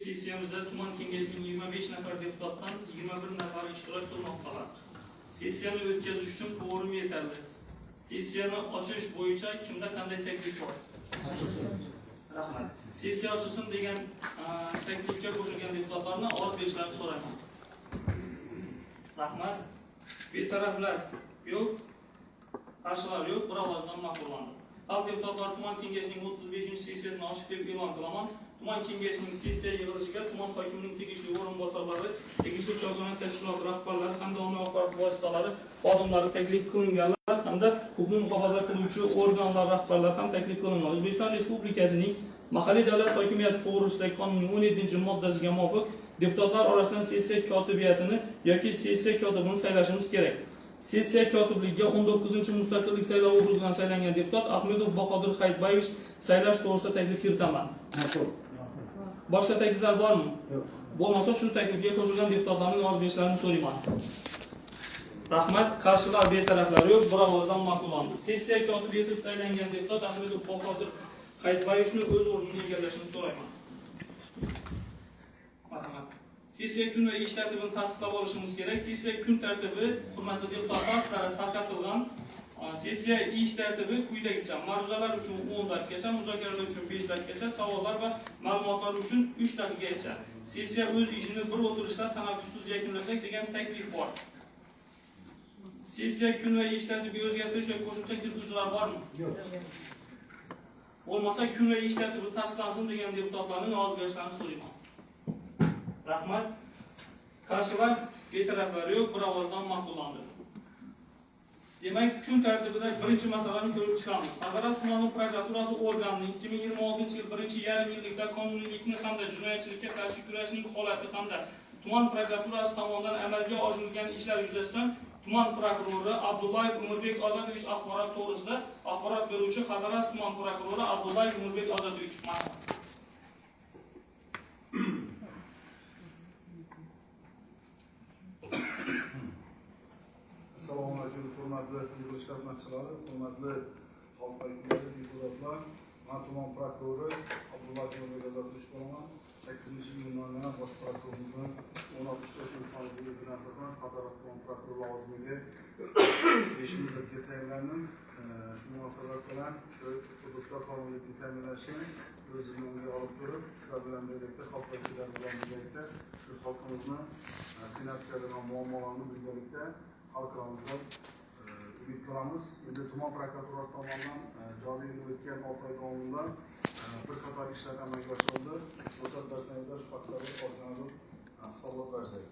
Sessiyamizda tuman kengashining 25 nafar deputatdan 21 nafari ishtirok qilmoqdalar. Sessiyani o'tkazish uchun kvorum yetarli. Sessiyani ochish bo'yicha kimda qanday taklif bor? Rahmat. Sessiya ochilsin degan taklifga qo'shilgan deputatlarni ovoz berishlarini so'rayman. Rahmat. Betaraflar yo'q, qarshilar yo'q, bir ovozdan ma'qullandi. Xalq deputatlari tuman kengashining 35-sessiyasini ochiq deb e'lon qilaman. Tuman kengashining sessiya yig'ilishiga tuman hokimining tegishli o'rinbosarlari, tegishli korxona tashkilot rahbarlari hamda ommaviy axborot vositalari xodimlari taklif qilinganlar hamda huquqni muhofaza qiluvchi organlar rahbarlari ham taklif qilingan. O'zbekiston Respublikasining mahalliy davlat hokimiyati to'g'risidagi qonunning 17-moddasiga muvofiq deputatlar orasidan sessiya kotibiyatini yoki sessiya kotibini saylashimiz kerak. Sessiya kotibligiga 19-mustaqillik saylovi hududidan saylangan deputat Ahmedov Bahodir Hayitbayevich saylash to'g'risida taklif kiritaman. Boshqa takliflar bormi? Yo'q. Bo'lmasa shu taklifga qo'shilgan deputatlarning ovoz berishlarini so'rayman. Rahmat. Qarshilar, betaraflar yo'q, bir ovozdan ma'qullandi. Sessiya kotibi etib saylangan deputat Ahmedov Bahodir Hayitbayevichni o'z o'rnini egallashini so'rayman. Rahmat. Sessiya kun va ish tartibini tasdiqlab olishimiz kerak. Sessiya kun tartibi, hurmatli deputatlar, sizlarga tarqatilgan. Sessiya ish tartibi quyidagicha: ma'ruzalar uchun 10 daqiqagacha, muzokaralar uchun 5 daqiqagacha, savollar va ma'lumotlar uchun 3 daqiqagacha. Sessiya o'z ishini bir o'tirishda tanaffussiz yakunlasak degan taklif bor. Sessiya kun va ish tartibiga o'zgartirish yoki qo'shimcha kirituvchilar bormi? Yo'q. Bo'lmasa kun va ish tartibi tasdiqlansin degan deputatlarning ovoz berishlarini so'rayman. Rahmat. Qarshilar, betaraflar yo'q, bir ovozdan ma'qullandi. Demak, kun tartibida birinchi masalani ko'rib chiqamiz. Hazrat tumani prokuraturasi organining 2026-yil 1-yarim yillikda qonuniylikni hamda jinoyatchilikka qarshi kurashning holati hamda tuman prokuraturasi tomonidan amalga oshirilgan ishlar yuzasidan tuman prokurori Abdullayev Umirbek Ozodovich axborot to'g'risida axborot beruvchi Hazrat tuman prokurori Abdullayev Umirbek Ozodovich. Assalomu alaykum, hurmatli yig'ilish qatnashchilari, hurmatli xalq vakillari, deputatlar. Men tuman prokurori Abdullayev Umirbek Ozodovich bo'laman. 8-iyundan bosh prokurorimizni 16-yil bilan asosan Hazrat tuman prokurori lavozimiga 5 muddatga tayinlandim. Shu munosabat bilan hududda qonuniylikni ta'minlashni o'z zimmamga olib turib, sizlar bilan birgalikda, xalq vakillari bilan birgalikda shu xalqimizni qiynayotgan muammolarni birgalikda hal qilamizga umid qilamiz. Endi tuman prokuraturasi tomonidan joriy o'tgan 6 oy davomida bir qator ishlar amalga oshirildi. O'sha darslarda shu haqida ozgina hisoblab bersak.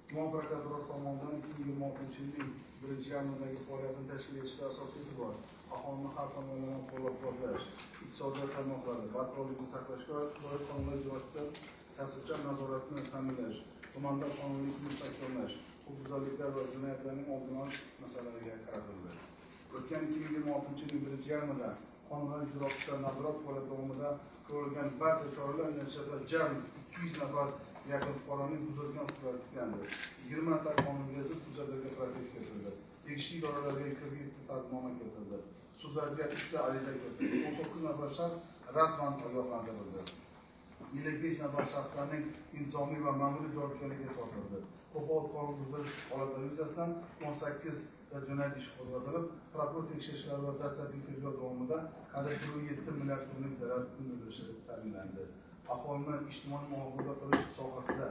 Tuman prokuraturasi tomonidan 2026-yilning 1-yarmidagi faoliyatini tashkil etishda asosiy e'tibor aholini har tomonlama qo'llab-quvvatlash, iqtisodiyot tarmoqlari barqarorlikni saqlashga oid qonunlar ijrosida kasbcha nazoratni ta'minlash, tumanda qonuniylikni mustahkamlash, huquqbuzarliklar va jinoyatlarning oldini olish masalalariga qaratildi. O'tgan 2026-yilning 1-yarmida qonunlar ijrosida nazorat faoliyati davomida ko'rilgan barcha choralar natijasida jami 200 nafar yaqin fuqaroning buzilgan huquqlari tiklandi. 20 nafar qonunga zid hujjatlarga propiska kiritildi. Tegishli idoralarga 47 talabnoma kiritildi. Sudlarga 3 ta ariza kiritildi. 19 nafar shaxs rasman ogohlantirildi. 55 nafar shaxslarning intizomiy va ma'muriy javobgarligiga tortildi. Ko'p qonun buzilish holatlari yuzasidan 18 jinoyat ishi qo'zg'atilib, prokuror tekshirishlari va dastlabki tergov davomida qariyb 7 milliard so'mlik zarar undirilishi ta'minlandi. Aholini ijtimoiy muhofaza qilish sohasida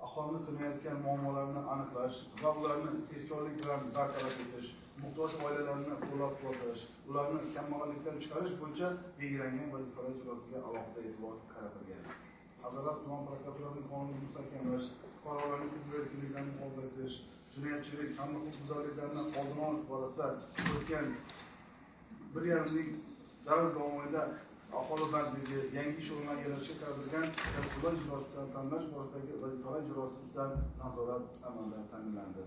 aholini qiynayotgan muammolarni aniqlash va ularni tezkorlik bilan bartaraf etish, muhtoj oilalarni qo'llab-quvvatlash, ularni kambag'allikdan chiqarish bo'yicha belgilangan vazifalar ijrosiga alohida e'tibor qaratilgan. Hazrat tuman prokuraturasining qonunni mustahkamlash, fuqarolarning huquq erkinliklarini muhofaza etish, jinoyatchilik hamda huquqbuzarliklarni oldini olish borasida o'tgan 1,5 yil davr davomida aholi bandligi, yangi ish o'rinlari yaratishga qaratilgan dasturlar ijrosidan tanlash borasidagi vazifalar ijrosi ustidan nazorat amalda ta'minlandi.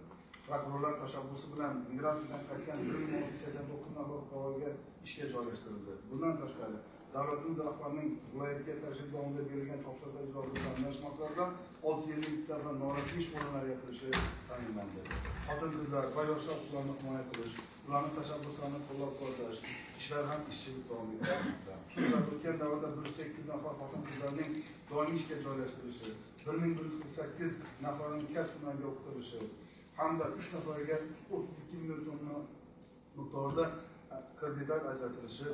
Prokurorlar tashabbusi bilan migratsiyadan qaytgan 1689 nafar fuqaroga ishga joylashtirildi. Bundan tashqari, davlatimiz rahbarining viloyatga tashrif davomida berilgan topshiriqlar ijrosini ta'minlash maqsadida 6 defa norasmiy ish o'rinlari yaratilishi ta'minlandi. Xotin-qizlar va yoshlar huquqlarini himoya qilish, ularning tashabbuslarini qo'llab-quvvatlash ishlari ham ishchilik davom etmoqda. Xususan o'tgan davrda 108 nafar xotin-qizlarning doimiy ishga joylashtirilishi, 1148 nafarning kasb hunariga o'qitilishi hamda 3 nafariga 32 million so'm miqdorida kreditlar ajratilishi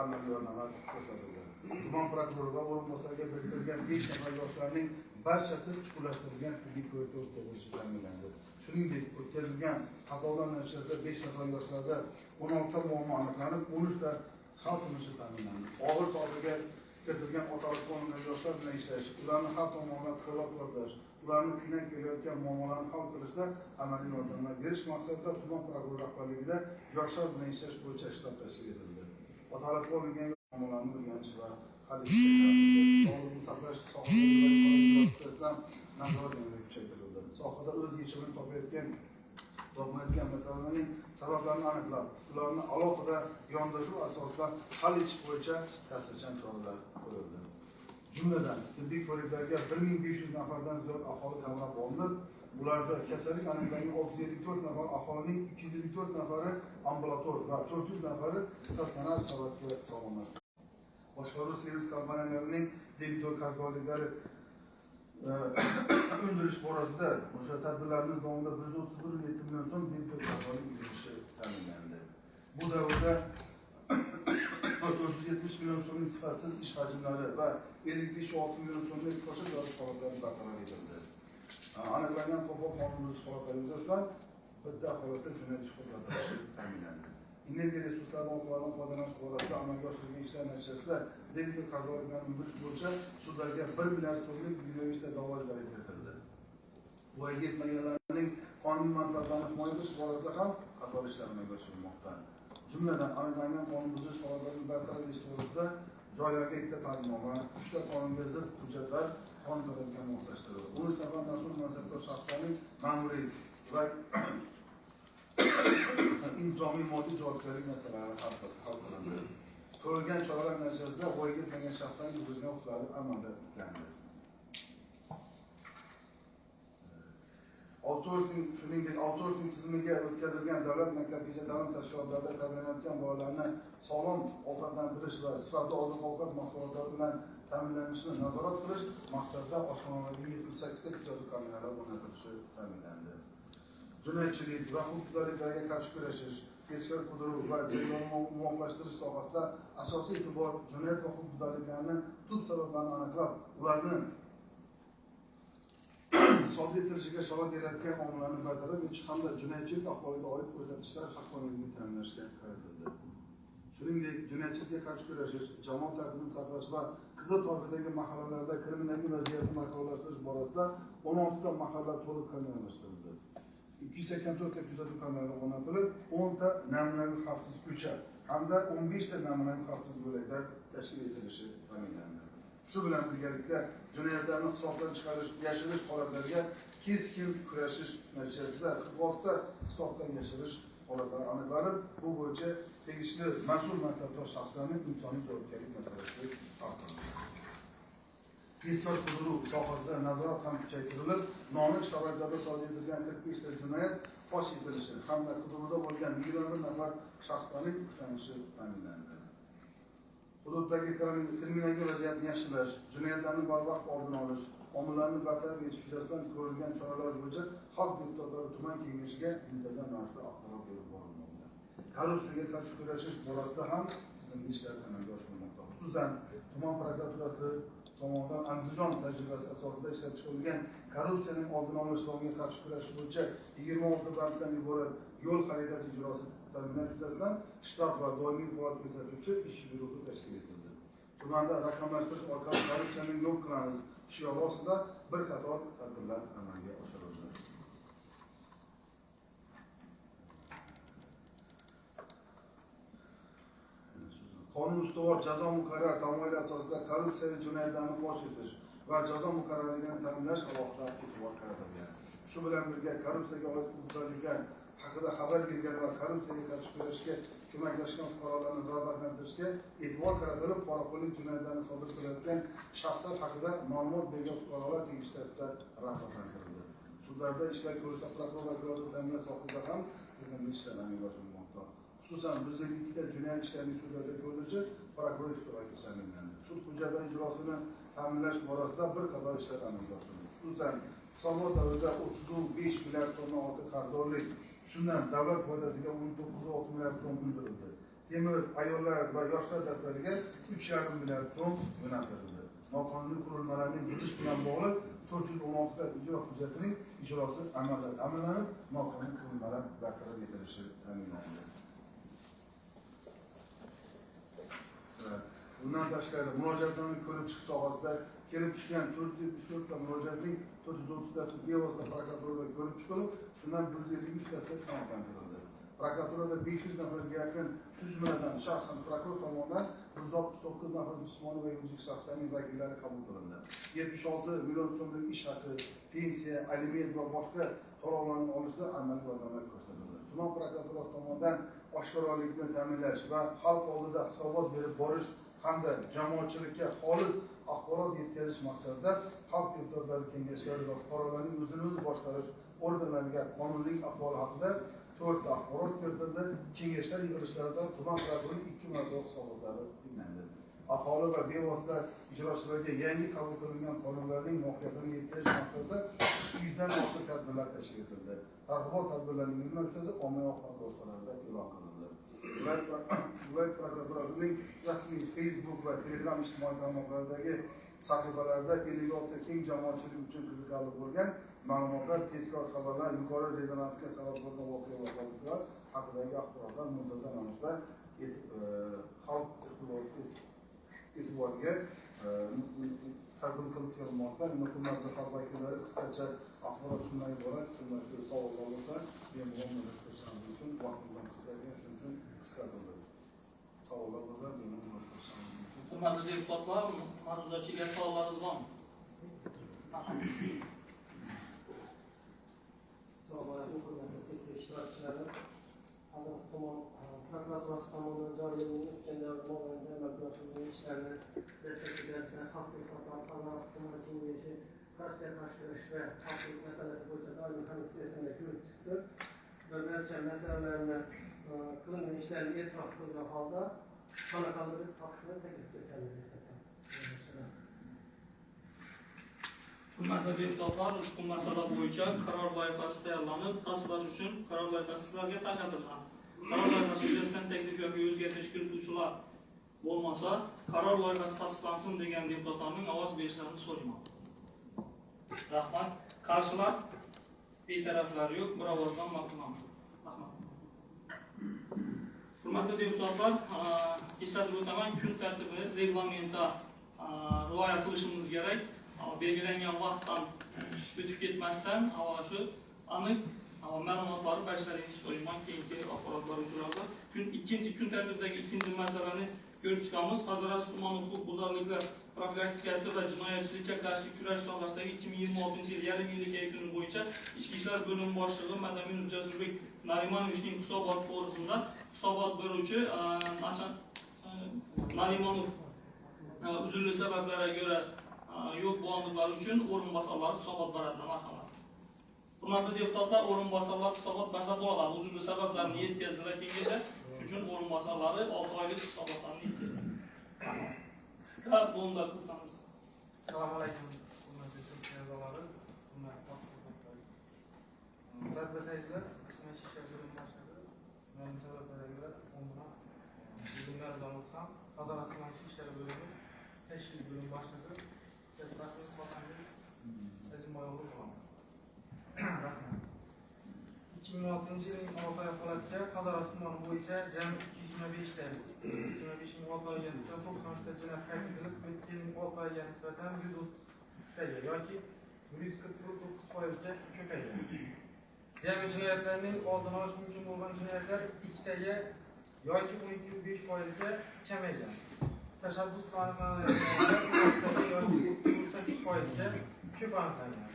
amalga ko'rsatildi. Tuman prokurori va o'rinbosariga biriktirilgan 5 nafar yoshlarning barchasi chuqurlashtirilgan tibbiy ko'rikdan o'tkazilishi ta'minlandi. Shuningdek, o'tkazilgan xatolar natijasida 5 nafar yoshlarda 16 ta muammo aniqlanib, 13 ta hal qilinishi ta'minlandi. Og'ir toifga kiritilgan otalik qonunidagi yoshlar bilan ishlash, ularni har tomonlama qo'llab-quvvatlash, ularni qiynab kelayotgan muammolarni hal qilishda amaliy yordamlar berish maqsadida tuman prokurori rahbarligida yoshlar bilan ishlash bo'yicha shtab tashkil etildi. Otalik qonunidagi muammolarni o'rganish va hal etish sog'liqni saqlash sohasida nazorat yanada kuchaytirildi. Sohada o'z yechimini topmayotgan masalalarning sabablarini aniqlab, ularni alohida yondashuv asosida hal etish bo'yicha ta'sirchan choralar ko'rildi. Jumladan, tibbiy ko'riklarga 1500 nafardan ziyod aholi qamrab olinib, ularda kasallik aniqlangan 674 nafar aholining 254 nafari ambulator va 400 nafari statsionar sharoitga sog'lomlashtirildi. Boshqaruv servis kompaniyalarining debitor qarzdorliklari undirish borasida o'sha tadbirlarimiz davomida 131,7 million so'm debitor qarzorlik undirishi ta'minlandi. Bu davrda 470 million so'mlik sifatsiz ish hajmlari va 55,6 million so'mlik qo'shib yorish holatlari bartaraf etildi. Aniqlangan qo'pol qonun buzish holatlari yuzasidan bitta holatda jinoyat ishi qo'zg'atilishi ta'minlandi. Energiya resurslaridan oqilona foydalanish borasida amalga oshirilgan ishlar natijasida debitor qarzorliklarni undirish bo'yicha sudlarga 1 milliard so'mlik jinoiy da'vo zarar kiritildi. Voyaga yetmaganlarning qonuniy manfaatlarini himoya qilish borasida ham qator ishlar amalga oshirilmoqda. Jumladan aniqlangan qonun buzish holatlarini bartaraf etish to'g'risida joylarga 2 ta ta'minoma, 3 ta qonunga zid hujjatlar qonun tarafdan moslashtirildi. 13 nafar mas'ul mansabdor shaxslarning ma'muriy va intizomiy moddiy javobgarlik masalalari hal qilindi. Ko'rilgan choralar natijasida voyaga yetmagan shaxslarning buzilgan huquqlari amalda tiklandi. Shuningdek, outsourcing tizimiga o'tkazilgan davlat maktabgacha ta'lim tashkilotlarida tarbiyalanayotgan bolalarni sog'lom ovqatlantirish va sifatli oziq-ovqat mahsulotlari bilan ta'minlanishini nazorat qilish maqsadida oshxonalarga 78 ta kuzatuv kameralari o'rnatilishi ta'minlandi. Jinoyatchilik va huquqbuzarliklarga qarshi kurashish, tezkor qidiruv va jarayonni muvofiqlashtirish sohasida asosiy e'tibor jinoyat va huquqbuzarliklarni tub sabablarini aniqlab, ularni sodir etilishiga sabab berayotgan omillarni bartaraf etish hamda jinoyatchilik ahvoliga oid ko'rsatkichlar haqqoniyligini ta'minlashga qaratildi. Shuningdek, jinoyatchilikga qarshi kurashish, jamoat tartibini saqlash va qizil toifadagi mahallalarda kriminal vaziyatni barqarorlashtirish borasida 16 ta mahalla to'liq kameralashtirildi. 284 ta kuzatuv kameralari o'rnatilib, 10 ta namunaviy xavfsiz ko'cha hamda 15 ta namunaviy xavfsiz bo'laklar tashkil etilishi ta'minlandi. Shu bilan birgalikda jinoyatlarni hisobdan chiqarish, yashirish holatlariga keskin kurashish natijasida 46 ta hisobdan yashirish holatlari aniqlanib, bu bo'yicha tegishli mas'ul mansabdor shaxslarning insoniy javobgarlik masalasi hal qilindi. Tezkor qidiruv sohasida nazorat ham kuchaytirilib, noaniq sharoitlarda sodir etilgan 45 ta jinoyat fosh etilishi hamda qidiruvda bo'lgan 21 nafar shaxslarning ushlanishi ta'minlandi. Hududdagi kriminal vaziyatni yaxshilash, jinoyatlarni barvaqt oldini olish, omillarni bartaraf etish yuzasidan ko'rilgan choralar bo'yicha xalq deputatlari tuman kengashiga muntazam ravishda axborot berib borilmoqda. Korrupsiyaga qarshi kurashish borasida ham tizimli ishlar amalga oshirilmoqda. Xususan, tuman prokuraturasi tomonidan Andijon tajribasi asosida ishlab chiqarilgan korrupsiyaning oldini olish va unga qarshi kurashish bo'yicha 26 banddan iborat yo'l xaritasi ijrosi ta'minlash yuzasidan shtab va doimiy faoliyat ko'rsatuvchi ish guruhi tashkil etildi. Tumanda raqamlashtirish orqali korrupsiyani yo'q qilamiz shiori ostida bir qator tadbirlar amalga oshirildi. Qonun ustuvor jazo muqarrar tamoyili asosida korrupsiyaviy jinoyatlarni fosh etish va jazo muqarrarligini ta'minlash alohida e'tibor qaratilgan. Shu bilan birga korrupsiyaga oid huquqbuzarliklar haqida xabar bergan va korrupsiyaga qarshi kurashishga ko'maklashgan fuqarolarni rag'batlantirishga e'tibor qaratilib, poraxo'rlik jinoyatlarini sodir qilayotgan shaxslar haqida ma'lumot bergan fuqarolar tegishli tartibda rag'batlantirildi. Sudlarda ishlar ko'rishda prokurorlar ta'minlash sohasida ham tizimli ishlar amalga oshirilmoqda. xususan 152 ta jinoyat ishlarining sudlarda ko'rilishi prokuror ishtiroki ta'minlandi. Sud hujjatlar ijrosini ta'minlash borasida bir qator ishlar amalga oshirildi. Xususan hisobot davrida 35 milliard so'mdan ortiq qarzdorlik, shundan davlat foydasiga 19,6 milliard so'm undirildi. Temir ayollar va yoshlar daftariga 3,5 milliard so'm yo'naltirildi. Noqonuniy qurilmalarning buzish bilan bog'liq 416 ta ijro hujjatining ijrosi amalda ta'minlanib, noqonuniy qurilmalar bartaraf etilishi ta'minlandi. Bundan tashqari murojaatlarning ko'rib chiqish sohasida kelib tushgan 474 ta murojaatning 430 tasi bevosita prokuraturada ko'rib chiqilib, shundan 153 tasi qanoatlantirildi. Prokuraturada 500 nafarga yaqin, shu jumladan shaxsan prokuror tomonidan 169 nafar jismoniy va yuridik shaxslarning vakillari qabul qilindi. 76 million so'mlik ish haqi, pensiya, aliment va boshqa to'lovlarni olishda amaliy yordamlar ko'rsatildi. Tuman prokuraturasi tomonidan oshkorlikni ta'minlash va xalq oldida hisobot berib borish hamda jamoatchilikka xolis axborot yetkazish maqsadida Xalq deputatlari kengashlari va fuqarolarning o'zini o'zi boshqarish organlariga qonunchilik ahvoli haqida 4 ta axborot kiritildi. Kengashlar yig'ilishlarida tuman prokurorining 2 marotaba hisobotlari tinglandi. Aholi va bevosita ijrochilarga yangi qabul qilingan qonunlarning mohiyatini yetkazish maqsadida 200 dan ortiq tadbirlar tashkil etildi. Targ'ibot tadbirlarining natijalari ommaviy axborot vositalarida e'lon qilindi. Viloyat prokuraturasining rasmiy Facebook va Telegram ijtimoiy tarmoqlaridagi sahifalarida 56 ta keng jamoatchilik uchun qiziqarli bo'lgan ma'lumotlar, tezkor xabarlar, yuqori rezonansga sabab bo'lgan voqealar haqidagi axborotlar muntazam ravishda xalq e'tiboriga taqdim qilib kelinmoqda. Hurmatli xalq vakillari, qisqacha axborot shundan iborat. Savollar bo'lsa, men bu uchun vaqtimdan qisqargan, shuning uchun qisqa qildim. Savollar bo'lsa, men Hurmatli deputatlar, ma'ruzachiga savollaringiz bormi? Assalomu alaykum, hurmatli sessiya ishtirokchilari. Hazrat tuman prokuraturasi tomonidan joriy etilgan Iskandar mobaynida amalga oshirilgan ishlarni dastlabkida xalq deputatlari Hazrat tuman kengashi korrupsiya qarshi kurash va xavfsizlik masalasi bo'yicha doimiy komissiyasida ko'rib chiqdi. Bir necha masalalarni qilingan ishlarni e'tirof qilgan holda qanaqadir taqsimni taklif etildi. Hurmatli deputatlar, ushbu masala bo'yicha qaror loyihasi tayyorlanib, tasdiqlash uchun qaror loyihasi sizlarga tarqatilgan. Qaror loyihasi yuzasidan taklif yoki o'zgartirish kirituvchilar bo'lmasa, qaror loyihasi tasdiqlansin degan deputatlarning ovoz berishlarini so'rayman. Rahmat. Qarshilar, betaraflar yo'q, bir ovozdan ma'qullanadi. Rahmat. Hurmatli deputatlar, eslatib o'taman, kun tartibi reglamentda rioya qilishimiz kerak. Belgilangan vaqtdan o'tib ketmasdan shu aniq ma'lumotlarni berishlaringizni so'rayman. Keyingi axborotlar uchrashadi. Ikkinchi kun tartibidagi ikkinchi masalani ko'rib chiqamiz. Hazrat tuman huquqbuzarliklar profilaktikasi va jinoyatchilikka qarshi kurash sohasidagi 2026 yil yarim yillik yakuni bo'yicha Ichki ishlar bo'limi boshlig'i Madaminov Jazurbek Narimanovichning hisobot to'g'risida hisobot beruvchi Narimanov uzrli sabablarga ko'ra yo'q bo'lganliklari uchun o'rinbosarlar hisobot beradilar. Marhamat. Hurmatli deputatlar, o'rinbosarlar hisobot bersa bo'ladi. Uzrli sabablarni yetkazdilar kengashi. Shuning uchun o'rinbosarlari 6 oylik hisobotlarni yetkazadi. Qisqa bo'mda qilsangiz. Assalomu alaykum, hurmatli sessiya a'zolari, hurmatli Sadbasayizlar, qisman shisha bo'lim boshladi. Men sabablarga ko'ra umuman bugunlar zamonsam Hazrat tuman shisha bo'limi tashkil bo'lim boshladi. Rahmat xohlasangiz, azimoy bo'laman. Rahmat. 2006 yilning 6 oy holatga Hazrat tumani bo'yicha jami 225 ta 225 ming 6 oyga 93 ta jinoyat qayd etilib, o'tgan yilning 6 oyga nisbatan 130 taga yoki 149% ga ko'paygan. Jami jinoyatlarning oldini olish mumkin bo'lgan jinoyatlar 2 taga yoki 12,5% ga kamaygan. Tashabbus qonunlari yoki 38% ga ko'p aniqlangan.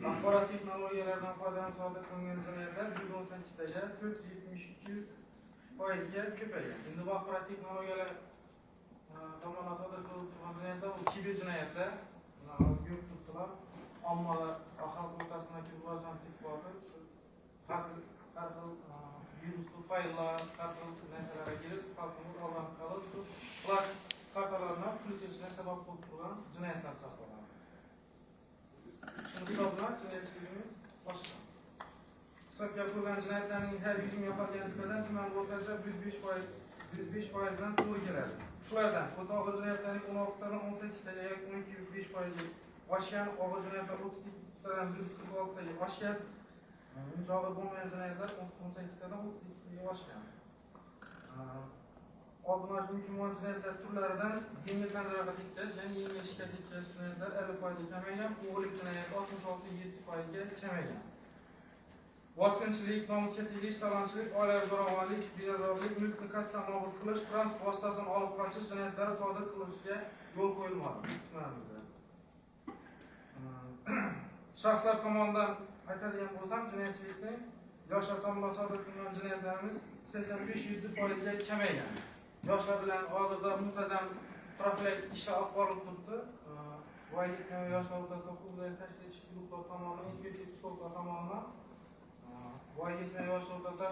Axborot texnologiyalaridan foydalanib sodir qilingan jinoyatlar 118 taga 472% ga ko'paygan. Endi bu axborot texnologiyalari tomonidan sodir qilingan jinoyatlar kiber jinoyatlar, o'zga tursalar, ommalar xalq o'rtasidagi rivojlanish bori har xil virusli fayllar, har xil hisobidan jinoyatchiligimiz boshqa. Hisobga qo'yilgan jinoyatlarning har 100 ming aholiga nisbatan tuman o'rtacha 105%dan to'g'ri keladi. Shulardan o'ta og'ir jinoyatlarning 16 tadan 18 taga yoki 12,5% oshgan, og'ir jinoyatlar 32 tadan 46 taga oshgan, uncha og'ir bo'lmagan jinoyatlar 18 tadan 32 taga oshgan. Oldin olish mumkin bo'lgan jinoyatlar turlaridan yengil tan jarohati yetkazish, ya'ni yengil shikast yetkazish jinoyatlar 50% kamaygan, o'g'irlik jinoyati 66,7% kamaygan. Bosqinchilik, nomus chetilish, talonchilik, oilaviy zo'ravonlik, bedazorlik, mulkni qasddan nobud qilish, transport vositasini olib qochish jinoyatlari sodir qilishiga yo'l qo'yilmadi. Shaxslar tomonidan aytadigan bo'lsam, jinoyatchilikning yoshlar tomonidan sodir qilingan jinoyatlarimiz 85-7% ga kamaygan. Yoshlar bilan hozirda muntazam profilaktik ishlar olib borilib turibdi. Voyaga yetgan yoshlar o'rtasida huquqlarni tashkil etish guruhlari tomonidan, inspeksiya psixologlar tomonidan voyaga yetgan yoshlar o'rtasida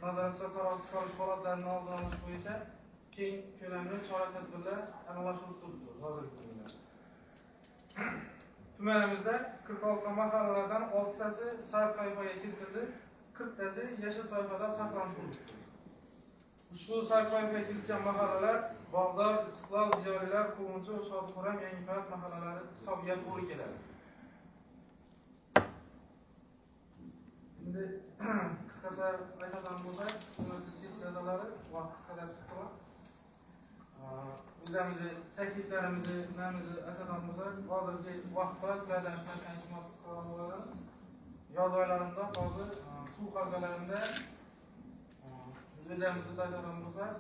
nazorat qarovsiz qolish holatlarini oldini olish bo'yicha keng ko'lamli chora-tadbirlar amalga oshirilib turibdi hozirgi kunda. Tumanimizda 46 mahallalardan 6 tasi sariq toifaga kiritildi, 40 tasi yashil toifada saqlanib turibdi. Ushbu sariq toifaga kiritilgan mahallalar Bog'dor, Istiqlol, Ziyolilar, Quvunchi, Shodixo'ram, Yangiparad mahallalari hisobiga to'g'ri keladi. Endi qisqacha aytadigan bo'lsak, sessiya a'zolari vaqt qisqalashib turadi. O'zimizni takliflarimizni aytadigan bo'lsak, hozirgi vaqtda sizlardan shunday iltimos qilgan bo'ladi. Yoz oylarida hozir suv havzalarimda o'zimizni aytadigan bo'lsak,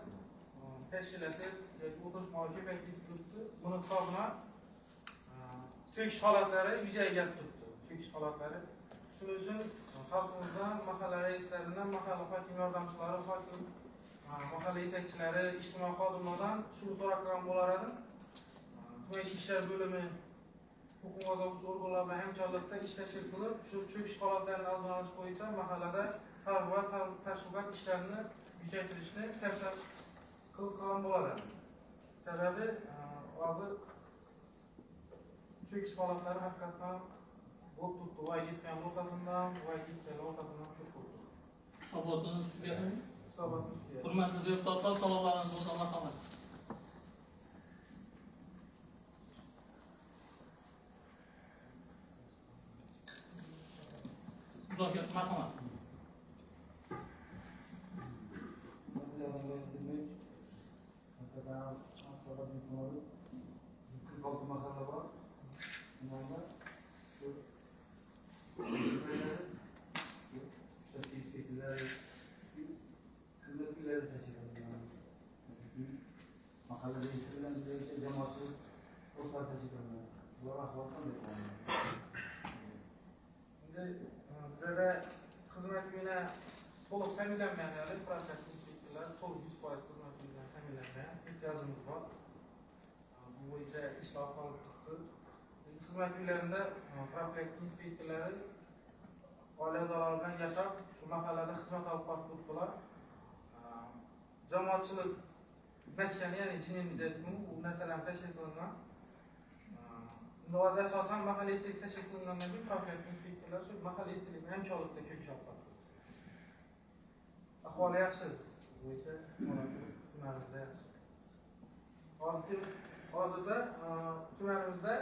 tashkilotlar yoki o'tirishmoqli ko'payib turibdi. Buni hisobidan cho'kish holatlari yuzaga kelib turibdi. Cho'kish holatlari. Shuning uchun xalqimizdan, mahalla reislaridan, mahalla hokim yordamchilari, hokim mahalla yetakchilari, ijtimoiy xodimlardan shu so'roqlar bo'lar edi. Tuman ichki ishlar bo'limi huquq himoya organlari bilan hamkorlikda ish tashkil qilib, shu cho'kish holatlarini oldini olish bo'yicha mahallada targ'ibot, tashviqot ishlarini kuchaytirishni tavsiya qilgan bo'ladi. Sababi hozir cho'kish holatlari haqiqatan bo'lib turibdi. Voyaga yetgan o'rtasidan, voyaga yetgan o'rtasidan ko'p bo'ldi. Hisobotimiz tugatdi. Hisobotimiz tugatdi. Hurmatli deputatlar, savollaringiz bo'lsa marhamat. Zokat, marhamat. Mahalla bor. Mahalla reisi bilan jamoatchilik postlar tashkil qilinadi. Bular ahvol qanday bo'ladi? Endi bizda xizmat uyina to'liq ta'minlanmagan, ya'ni profilaktik inspektorlar to'liq 100% xizmat uyidan ta'minlanmagan, ehtiyojimiz bor. Bu bo'yicha ishlar olib turibdi. Xizmat uylarida profilaktik inspektorlari oila a'zolari bilan yashab, shu mahallada xizmat olib borib jamoatchilik maskani, ya'ni jinniydagi u narsalar tashkil qilingan. Endi hozir asosan mahalla yetaklik tashkil qilingandan keyin profilaktik inspektorlar shu mahalla yetaklik hamkorlikda ko'payib ahvoli yaxshi. Bo'yicha tumanimizda yaxshi. Hozirda tumanimizda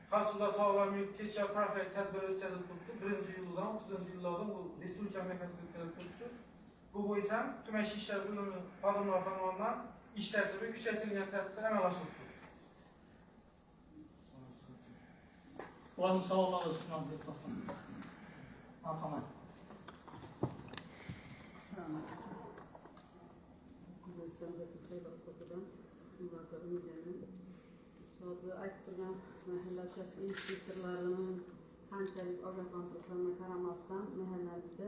Xavfsizlik sog'lom yurt kecha profilaktik tadbiri o'tkazilib turibdi. 1-iyuldan 30-iyuldan u respublika markaziga o'tkazilib turibdi. Bu bo'yicha tuman ichki ishlar bo'limi xodimlari tomonidan ish tartibi kuchaytirilgan tartibda amalga oshirildi. Var mı savollaringiz, hurmatli deputatlar? Marhamat. Assalomu alaykum. Güzel sanatı sayılır kotadan. Bunlarda ümidlerim. Sözü ayıp turgan mahalla uchastka inspektorlarining qanchalik ogohlantirishlarga qaramasdan mahallamizda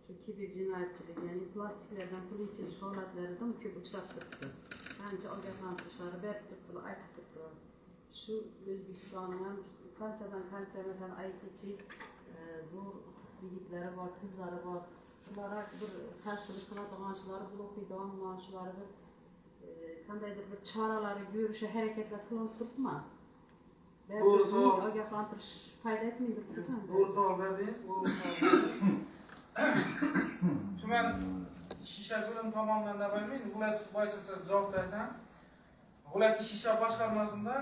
shu kiber jinoyatchilik, ya'ni plastiklardan pul yechirish holatlarida ko'p uchrab turibdi. Qancha ogohlantirishlar berib turibdi, aytib turibdi. Shu O'zbekistonning ham qanchadan qancha masalan aytib zo'r yigitlari bor, qizlari bor. Shularga bir qarshilik qiladigan, shularni blok qiladigan, shularga qandaydir bir choralar ko'rish harakatlar qilinib turibmi? Doğru savol. Ogohlantirish foyda etmaydi. Doğru savol verdiniz. Tuman shisha bölüm tomonidan da bilmaydi. Viloyat bo'yicha siz javob bersan. Viloyat shisha boshqarmasida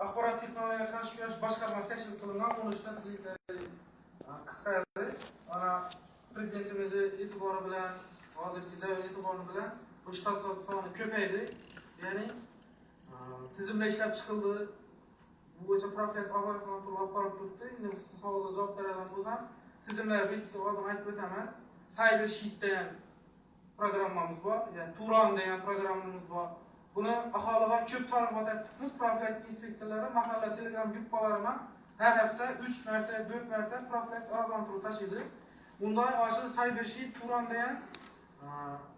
axborot texnologiya qarshi kurash boshqarmasi tashkil qilingan. Uni ishida qisqardi. Ana prezidentimiz e'tibori bilan, hozirgi davr e'tibori bilan bu shtat soni ko'paydi. Ya'ni tizimda ishlab chiqildi. Bu bo'yicha prokuror ogohlantirib olib borib turibdi. Endi siz savolga javob beradigan bo'lsam, tizimlar bittisi oldin aytib o'taman. Cyber Sheet degan programmamiz bor, ya'ni Turon degan programmamiz bor. Buni aholiga ko'p targ'ibot etdik. Prokuror inspektorlari mahalla telegram gruppalariga har hafta 3 marta, 4 marta prokuror ogohlantiruv tashiydi. Bunda o'sha Cyber Sheet Turon degan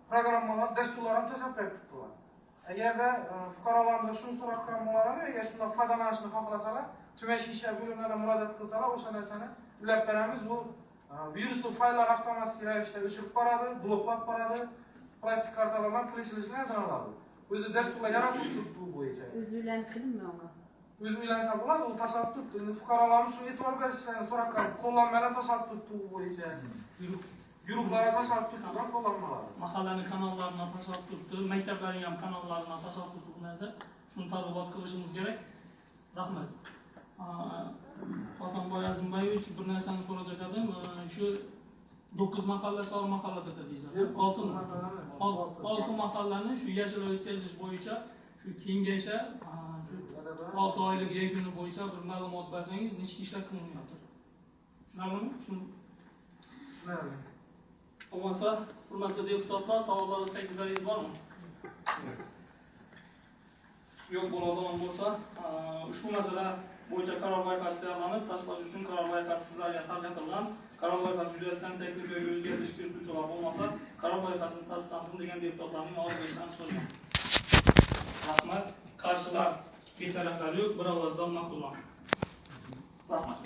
programmalar, dasturlar ham tashlab beribdilar. Agarda fuqarolarimiz shuni so'rayotgan bo'ladi, agar shundan foydalanishni xohlasalar, tuman shisha bo'limlariga murojaat qilsalar, o'sha narsani ulab beramiz. Bu virusli fayllar avtomatik ravishda o'chirib boradi, bloklab boradi, plastik kartalardan pul ishlashiga oladi. O'zi dasturlar yaratib turibdi bu bo'yicha. O'zi uylantirdimi unga? O'zi uylansa bo'ladi, u tashlab turibdi. Endi fuqarolarimiz shuni e'tibor berishlarini so'ragan, qo'llanmalar tashlab turibdi bu bo'yicha. Guruhlarga tashlab turibdi, qo'llanmalar. Mahallani kanallarına tashlab turibdi, maktablarning ham kanallarına tashlab turibdi bu narsa. Shuni targ'ibot qilishimiz kerak. Rahmat. Otamboy Azimbayevich bir narsani so'rayotgan edim. Shu 9 mahalla sor mahallada deysiz. 6 mahallani shu yashil o'tkazish bo'yicha shu kengashda shu 6 oylik yakuni bo'yicha bir ma'lumot bersangiz, nechta ishlar qilinyapti? Tushunarlimi? Tushunarli. Bo'lmasa, hurmatli deputatlar, savollaringiz, takliflaringiz bormi? Yo'q bo'ladigan bo'lsa, ushbu masala bo'yicha qaror loyihasi tayyorlanib, tasdiqlash uchun qaror loyihasi sizlarga tarqatilgan. Qaror loyihasi yuzasidan taklif yoki o'zgartirish kirituvchilar bo'lmasa, qaror loyihasini tasdiqlansin degan deputatlarning ovoz berishlarini so'rayman. Rahmat. Qarshilar, betaraflar yo'q, bir ovozdan ma'qullandi. Rahmat.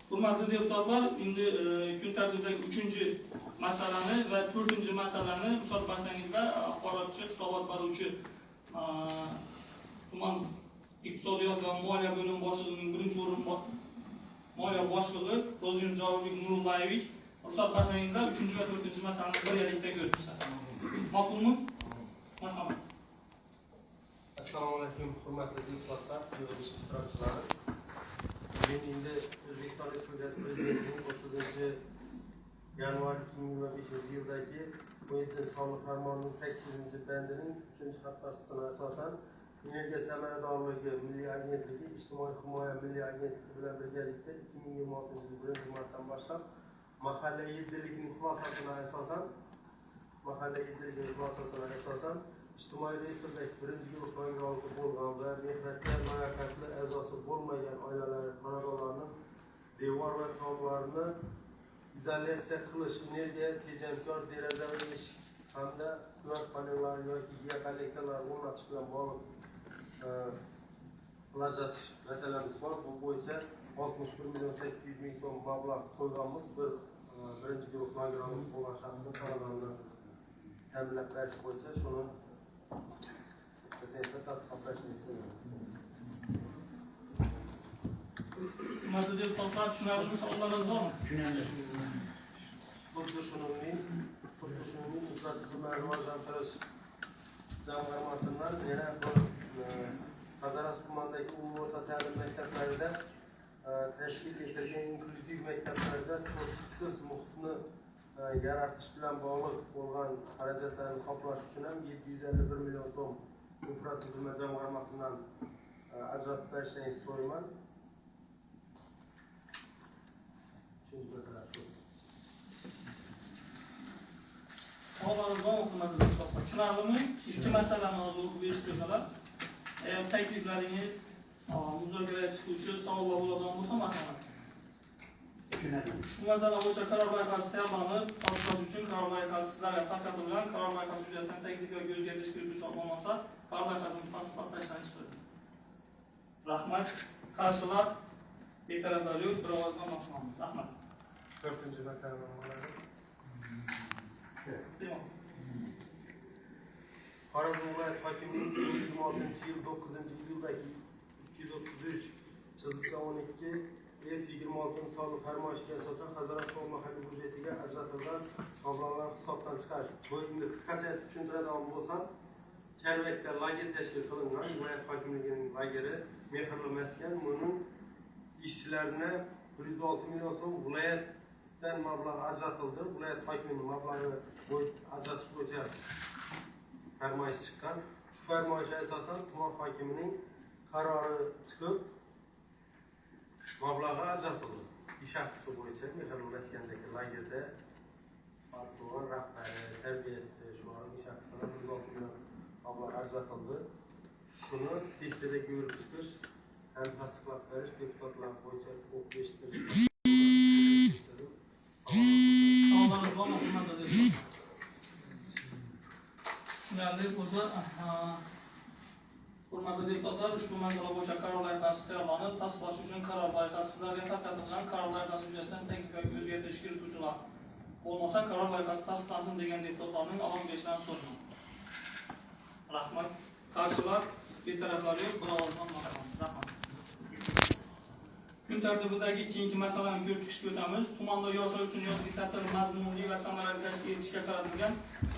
Hurmatli deputatlar, endi kun tartibidagi 3-masalani va 4-masalani ruxsat bersangizlar, axborotchi, hisobot beruvchi tuman iqtisodiyot va moliya bo'limi boshlig'ining birinchi o'rinbosari moliya boshlig'i Ro'zimzorov Nurullayevich ruxsat bersangizlar 3 va 4-masalani birgalikda ko'rishsa. Ma'qulmi? Marhamat. Assalomu alaykum, hurmatli deputatlar, yig'ilish ishtirokchilari. Men endi O'zbekiston Respublikasi Prezidentining 30-yanvar 2025-yildagi Prezident soliq farmonining 8-bandining 3-xatnashisiga asosan energiya samaradorligi milliy agentligi, ijtimoiy himoya milliy agentligi bilan birgalikda 2026-yil 1-martdan boshlab mahalla yeddiligining xulosasiga asosan ijtimoiy reyestrdagi birinchi guruh nogironligi bo'lgan va mehnatga layoqatli a'zosi bo'lmagan oilalar xonadonlarini devor va tomlarini izolyatsiya qilish, energiya tejamkor deraza va eshik hamda quyosh panellari yoki giga kollektorlar o'rnatish bilan bog'liq ajratish masalamiz bor. Bu bo'yicha 61.800.000 so'm mablag' qo'yganmiz. Birinchi guruh nogironligi bo'lgan shaxsni xonadonini ta'minlab berish bo'yicha shuni Hurmatli deputatlar, tushunarli savollarimiz bormi? Xuddi shuningdek, infratuzilmani rivojlantirish jamg'armasidan yana bir Qazaras tumanidagi umumiy o'rta ta'lim maktablarida tashkil etilgan inklyuziv maktablarda to'siqsiz muhitni yaratish bilan bog'liq bo'lgan xarajatlarni qoplash uchun ham 751 million so'm infratuzilma jamg'armasidan ajratib berishlaringizni so'rayman. Uchinchi masala shu. Savollarimiz bormi, hurmatli deputatlar? Tushunarlimi? Ikki masalani hozir o'qib berishdilar. Takliflaringiz, muzokara chiquvchi savollar bo'ladigan bo'lsa, marhamat. Ushbu masala bo'yicha qaror loyihasi tayyorlanib, tasdiqlash uchun qaror loyihasi sizlarga tarqatilgan. Qaror loyihasi yuzasidan taklif yoki o'zgartirish kirituvchilar bo'lmasa, qaror loyihasini tasdiqlab berishlaringizni so'rayman. Rahmat. Qarshilar, betaraflar yo'q, bir ovozdan ma'qullandi. Rahmat. 4-masala Xorazm viloyat hokimining 2026-yil 9-iyuldagi 233 chizgicha 12 F26 sonli farmoyishga asosan Hazarat tuman mahalliy byudjetiga ajratilgan mablag'lar hisobdan chiqarish. Bu endi qisqacha aytib tushuntiradigan bo'lsam, Karvakda lager tashkil qilingan, viloyat hokimligining lageri Mehrli maskan, buning ishchilarini 106 million so'm viloyatdan mablag' ajratildi. Viloyat hokimining mablag'ini ajratish bo'yicha farmoyish chiqqan. Shu farmoyishga asosan tuman hokimining qarori chiqib, mablag'i ajratildi. Ish haqqisi bo'yicha Mehrli maskandagi lagerda Abdullah rahbari, tarbiyachisi, shu an ish haqqisidan 106 million mablag' ajratildi. Shuni sessiyada ko'rib chiqish, ham tasdiqlab berish, deputatlar bo'yicha o'qib eshitish. Savollarınız var mı? Hurmatli deputatlar. Tushunarli bo'lsa, hurmatli deputatlar, ushbu masala bo'yicha qaror loyihasi tayyorlanib, tasdiqlash uchun qaror loyihasi sizlarga tarqatilgan. Qaror loyihasi yuzasidan taklif yoki o'zgartirish kirituvchilar bo'lmasa, qaror loyihasi tasdiqlansin degan deputatlarning alohidlashlarini so'raman. Rahmat. Qarshilar, betaraflar yo'q, bir ovozdan ma'qul. Rahmat. Kun tartibidagi keyingi masalani ko'rib chiqishga o'tamiz. Tumanda yoshlar uchun yozgi ta'til mazmunli va samarali tashkil etishga qaratilgan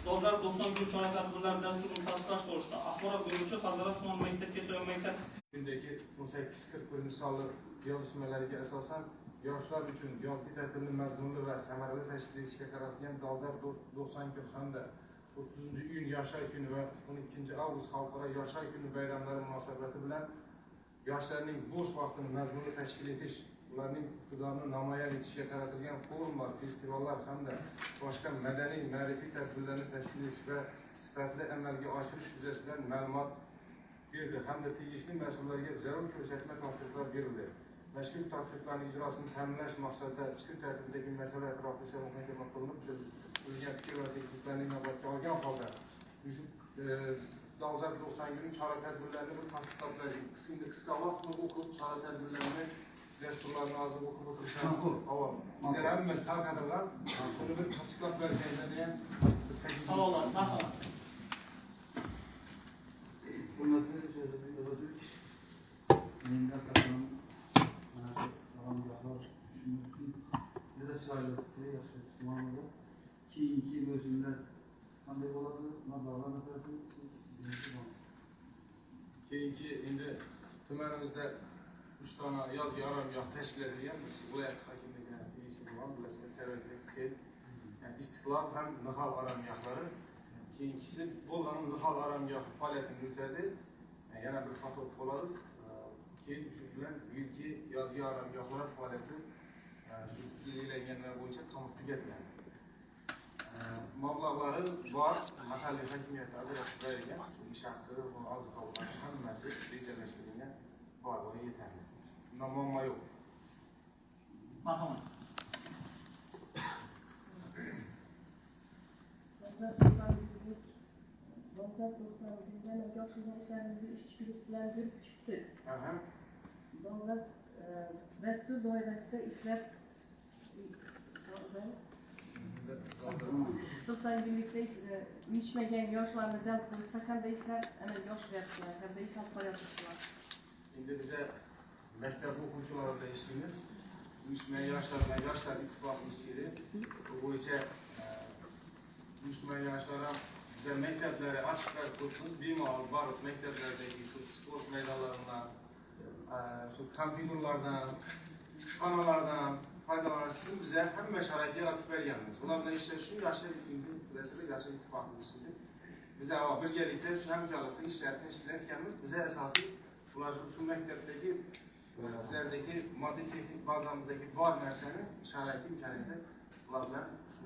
dolzarb 90 kun chora-tadbirlar dasturini tasdiqlash to'g'risida axborot beruvchi Hazarat tuman maktabgacha va maktab kundagi 18-41 sonli yozishmalariga asosan yoshlar uchun yozgi ta'tilni mazmunli va samarali tashkil etishga qaratilgan dolzarb 90 kun hamda 30-iyun yoshlar kuni va 12-avgust xalqaro yoshlar kuni bayramlari munosabati bilan yoshlarning bo'sh vaqtini mazmunli tashkil etish, ularning iqtidorini namoyon etishga qaratilgan forumlar, festivallar hamda boshqa madaniy, ma'rifiy tadbirlarni tashkil etish va sifatli amalga oshirish yuzasidan ma'lumot berdi hamda tegishli mas'ullarga zarur ko'rsatma topshiriqlar berildi. Mazkur topshiriqlarning ijrosini ta'minlash maqsadida kun tartibidagi masala atrofida muhokama qilinib, bo'lgan fikr va takliflarni inobatga olgan holda shu dolzarb 90 kun chora tadbirlarni bir tasdiqlab berdik. Qisqa vaqtda o'qib chora tadbirlarni dasturlarni hozir o'qib o'tirishdan avval sizlar hammasi tarqatilgan, shuni bir tasdiqlab bersanglar degan savollar, marhamat. Hurmatli deputatlar, menga qatnashgan avamlar shunday juda chiroyli yaxshi tumanida keyingi bo'limlar qanday bo'ladi? Mablag'lar masalasi keyingi endi tumanimizda 3 dona yozgi oromgoh tashkil etilgan. Viloyat hokimligiga tegishli bo'lgan, bilasizlar, Karvakda Istiqlol ham Nihol oromgohlari. Keyingisi bo'lgan Nihol oromgohi faoliyatini yuritadi. Yana bir fatot bo'ladi. Keyin shu bilan yilki yozgi oromgohlar faoliyati shu belgilanganlar bo'yicha tamom tugatiladi. Mablag'lari bor, mahalliy hokimiyatda ajratib berilgan. Ish haqqi, oziq-ovqat hammasi rejalashtirilgan, bor va yetarli. Bundan muammo yo'q. Marhamat. Dolzarb 90 kundan yoshlar ishlarimizga ish chiqish bilan yurib chiqdi. Dolzarb dastur doirasida ishlab 90 kunlikda uyushmagan yoshlarni jalb qilishda qanday ishlar amalga oshiryapsizlar, qanday ish olib boryapsizlar? Endi biza maktab o'quvchilari bilan ishlaymiz. Uyushmagan yoshlar bilan yoshlar ittifoqi ishlaydi. Bu bo'yicha uyushmagan yoshlar ham biza maktablari ochiqlar ko'ramiz. Bemalol borib maktablardagi shu sport maydonlaridan, shu kompyuterlardan, xonalardan foydalanish uchun biza hamma sharoit yaratib berganmiz. Ular bilan ishlash uchun yaxshi bilasizlar, yaxshi ittifoqli ishlaydi. Biza birgalikda shu hamkorlikda ishlar tashkil etganmiz. Biza asosiy ular shu maktabdagi bizlardagi moddiy texnik bazamizdagi bor narsani sharoit imkoniyati ular bilan shu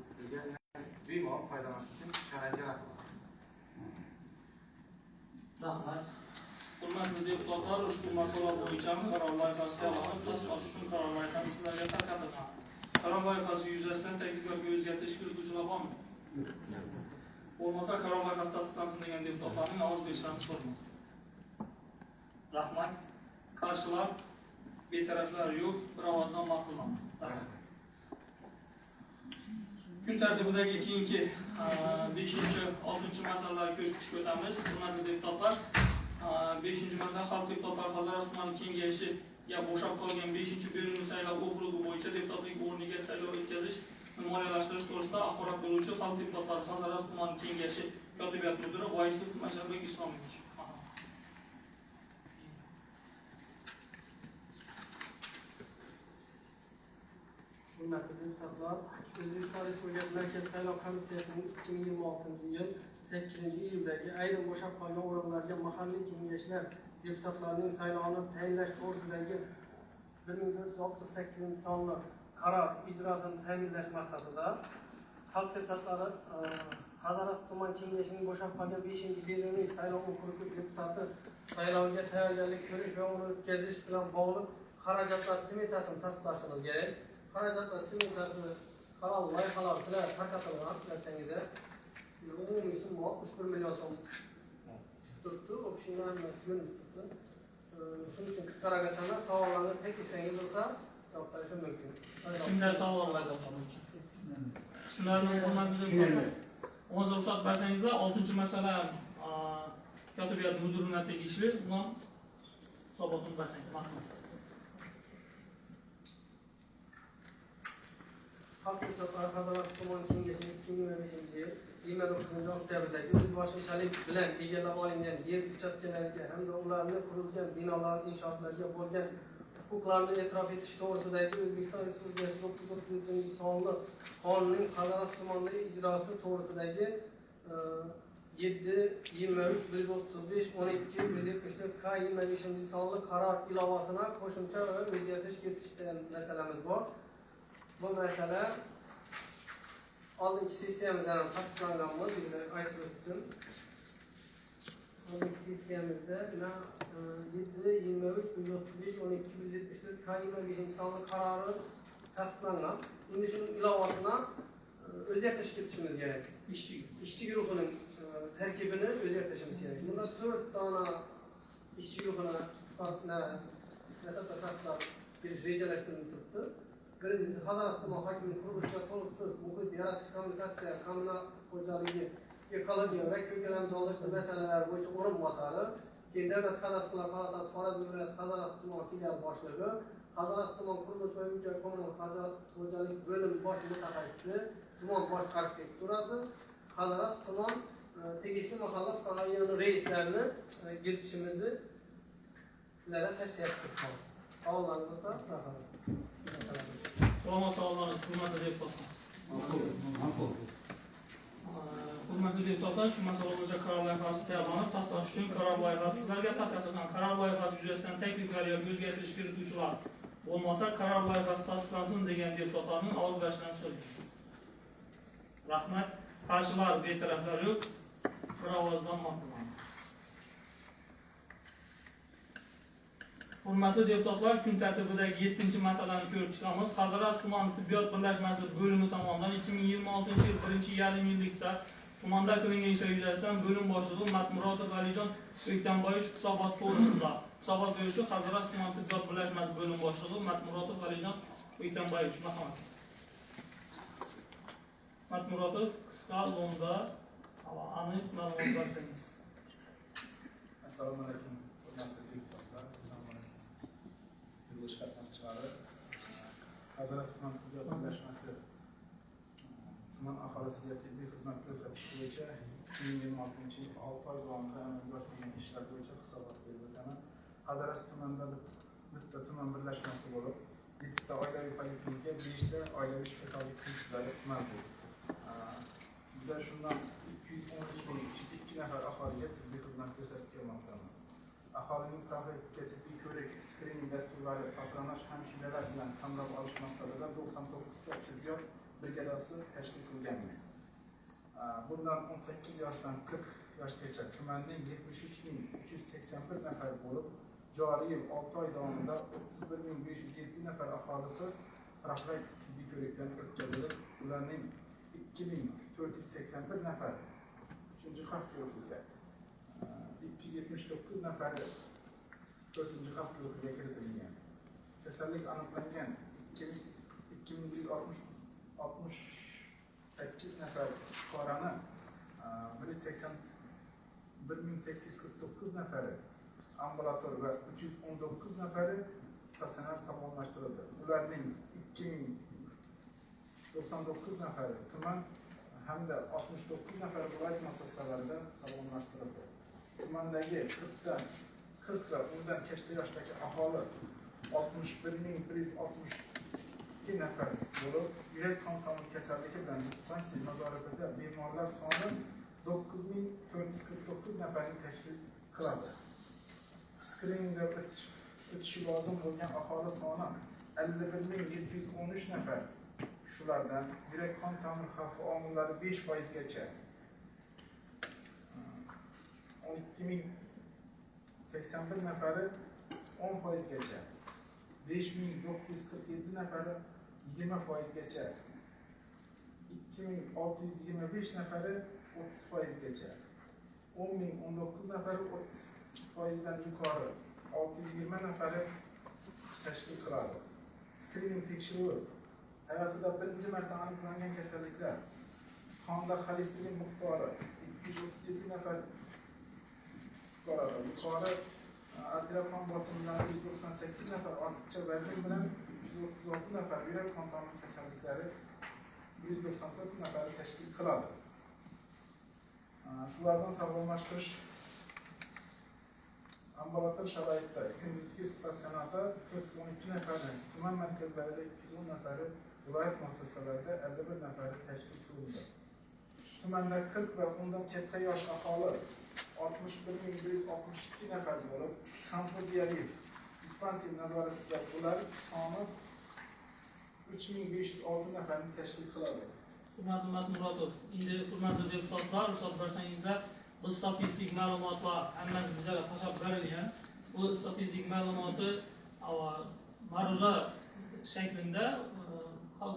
bemalol foydalanish uchun sharoit yaratiladi. Rahmat. Hurmatli deputatlar, ushbu masala bo'yicha qaror loyihasi tayyorlanib, tasdiqlash uchun qaror loyihasi sizlarga tarqatilgan. Qaror loyihasi yuzasidan taklif yoki o'zgartirish kirituvchilar bormi? Bo'lmasa, qaror loyihasi tasdiqlansin degan deputatlarning ovoz berishlarini so'raman. Rahmat. Qarshilar, betaraflar yo'q, bir ovozdan ma'qulman. Rahmat. Kun tartibidagi keyingi 5-6 masalalarga ko'rib chiqishga o'tamiz. Hurmatli deputatlar, 5-masala Xalq deputatlari Hazarat tumani kengashi ya bo'shab qolgan 5-bölümlü saylov okrugi bo'yicha deputatlik o'rniga saylov o'tkazish moliyalashtirish to'g'risida axborot beruvchi Xalq deputatlari Hazaras tumani kengashi kotibiyat mudiri Voisov Masharbek Islomovich. Hurmatli deputatlar, O'zbekiston Respublikasi Markaziy saylov komissiyasining 2026-yil 8-iyuldagi ayrim bo'shab qolgan o'rinlarga mahalliy kengashlar deputatlarining saylovini tayinlash to'g'risidagi 1468-sonli qaror ijrosini ta'minlash maqsadida xalq deputatlari Hazaras tuman kengashining bo'shab qolgan 5-bölümlü saylov okrugi deputati saylovga tayyorgarlik ko'rish va uni o'tkazish bilan bog'liq xarajatlar smetasini tasdiqlashingiz kerak. Xarajatlar smetasi halol loyihalar sizlar tarqatilgan bilsangiz, umumiy summa 61 million so'm tutdi. O'shandan mas'ul tutdi. Shuning uchun qisqaroq aytaman, savollarni takliflaringiz bo'lsa, javob berishim mumkin. Shunday savollar bor. Shularni hurmatli 10 ruxsat bersangizlar, 6-masala kotibiyat mudirina tegishli, buni hisobotini bersangiz ma'qul. Xalq deputatlari Hazaras tuman kengashining 2025-yil 29-oktyabrdagi o'zboshimchalik bilan egallab olingan yer uchastkalariga hamda ularni qurilgan binolar inshootlarga bo'lgan huquqlarni e'tirof etish to'g'risidagi O'zbekiston Respublikasi 937-sonli qonunning Hazaras tumanida ijrosi to'g'risidagi 7-23-135-12-174 K 25-sonli qaror ilovasini qo'shimcha va o'zgartirish kiritish masalamiz bor. Bu mesele oldingi sessiyamizda ham tasdiqlanganmi, bizda aytib o'tdim. Oldingi sessiyamizda 7-23-135-12-174 K 25-sonli qarori tasdiqlangan. Endi shuning ilovasini o'zgartirish kiritishimiz kerak. İşçi guruhining tarkibini o'zgartirishimiz kerak. Bunda 4 dona ishchi guruhini tasdiqlab berish rejalashtirilib turibdi. Birincisi Hazaras tuman hokimining qurilish va to'liqsiz muhit yaratish, kommunikatsiya, kommunal xo'jaligi, ekologiya va ko'kalamzorlik masalalari bo'yicha o'rinbosari, keyin Davlat kadastrlar palatasi Xorazm viloyati Hazaras tuman filiali boshlig'i, Hazaras tuman qurilish va uy-joy kommunal xo'jalik bo'limi bosh mutaxassisi, tuman bosh arxitekturasi, Hazaras tuman tegishli mahalla rayoni reislarini kiritishimizni sizlarga tavsiya qilib savollarınız olsa rahmat. Olma savollarınız hurmatli deputatlar. Hurmatli deputatlar, shu masala bo'yicha qaror loyihasi tayyorlanib, tasdiqlash uchun qaror loyihasi sizlarga tarqatilgan. Qaror loyihasi yuzasidan takliflar yoki o'zgartirish kirituvchilar bo'lmasa, qaror loyihasi tasdiqlansin degan deputatlarning ovoz berishidan so'rayman. Rahmat. Qarshilar, betaraflar yo'q. Bir ovozdan ma'qullandi. Hurmatli deputatlar, kun tartibidagi 7-masalani ko'rib chiqamiz. Hazaras tuman tibbiyot birlashmasi bo'limi tomonidan 2026-yil 1-yarim-yillikda tumanda qilingan ishlar yuzasidan bo'lim boshlig'i Matmurotov Alijon O'ktamboyevich hisobot to'g'risida hisobot beruvchi Hazaras tuman tibbiyot birlashmasi bo'lim boshlig'i Matmurotov Alijon O'ktamboyevich. Marhamat. Matmurotov qisqa lo'nda aniq ma'lumot bersangiz. Assalomu alaykum. Hurmatli deputatlar, assalomu alaykum. Yig'ilish qatnashchilari, Hazaras tuman tibbiyot birlashmasi tuman aholisiga tibbiy xizmat ko'rsatish bo'yicha 2026-yil 6 oy davomida amalga oshirgan ishlar bo'yicha hisobot berib o'taman. Hazaras tumanida bitta tuman birlashmasi bo'lib, 7 ta oilaviy poliklinika, 5 ta oilaviy shifokorlik punktlari mavjud. Biz shundan 212 nafar aholiga tibbiy xizmat ko'rsatib kelmoqdamiz. Aholining profilaktika tibbiy ko'rik, skrining dasturlari, patronaj hamshiralar bilan qamrab olish maqsadida 99 ta tibbiyot brigadasi tashkil qilganmiz. Bundan 18 yoshdan 40 yoshgacha tumanning 73.381 nafar bo'lib, joriy yil 6 oy davomida 31.507 nafar aholisi profilaktik tibbiy ko'rikdan o'tkazilib, ularning 2.481 nafar 3-xavf guruhiga, 279 nafari 4-xavf guruhiga kiritilgan. Kasallik aniqlangan 2168 nafar fuqaroni 1849 nafari ambulator va 319 nafari statsionar sog'lomlashtirildi. Ularning 2099 nafari tuman hamda 69 nafar viloyat muassasalarida sog'lomlashtirildi. Tumandagi 40 va undan katta yoshdagi aholi 61.162 nafar bo'lib, yurak qon tomir kasalligi bilan dispanser nazoratida bemorlar soni 9.449 nafarni tashkil qiladi. Skriningda o'tishi lozim bo'lgan aholi soni 51.713 nafar. Shulardan yurak qon tomir xavfi omillari 5% gacha 12.081 nafari 10% gacha, 5.947 nafari 20% gacha, 2.625 nafari 30% gacha, 10.019 nafari 30% dan yuqori, 620 nafari tashkil qiladi. Skrining tekshiruvi hayotida birinchi marta aniqlangan kasalliklar: qonda xolesterin miqdori 237 nafar yuqori, arterial qon bosimlari 198 nafar, ortiqcha vazn bilan 136 nafar, yurak qon tomir kasalliklari 194 nafar tashkil qiladi. Shulardan sog'lomlashtirish ambulator sharoitda kunduzgi statsionarda 412 nafari, tuman markazlarida 210 nafari, viloyat muassasalarida 51 nafari tashkil qilindi. Tumanda 40 va undan katta yosh aholi 61.162 nafar bo'lib, hamfuriyali dispanser nazoratida ular soni 3.506 nafarni tashkil qiladi. Hurmatli Murodov, endi hurmatli deputatlar, ruxsat bersangizlar, bu statistik ma'lumotlar hammasi bizga tashab berilgan. Bu statistik ma'lumotni ma'ruza shaklida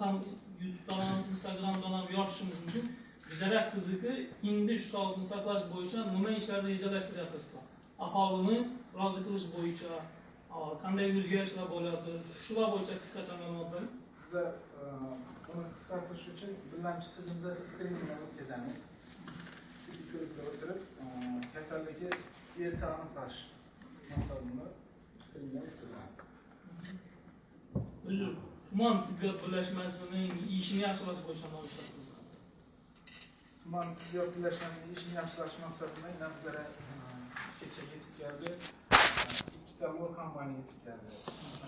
ham YouTube'dan ham Instagram'dan ham yorishimiz mumkin. Bizga qiziqi, endi shu sog'liqni saqlash bo'yicha nima ishlarni rejalashtiryapsizlar? Aholini rozi qilish bo'yicha qanday o'zgarishlar bo'lyapti? Shular bo'yicha qisqacha ma'lumot bering. Biz buni qisqartirish uchun birinchi tizimda skriningni o'tkazamiz. Ko'rikda o'tirib, kasalligi erta aniqlash maqsadida skriningni o'tkazamiz. Uzr, tuman tibbiyot birlashmasining ishini yaxshilash bo'yicha nima ishlar? Tuman tibbiyot birlashmasining ishini yaxshilash maqsadida bizlar kecha yetib keldi. Ikkita lor kompaniyani yetib keldi.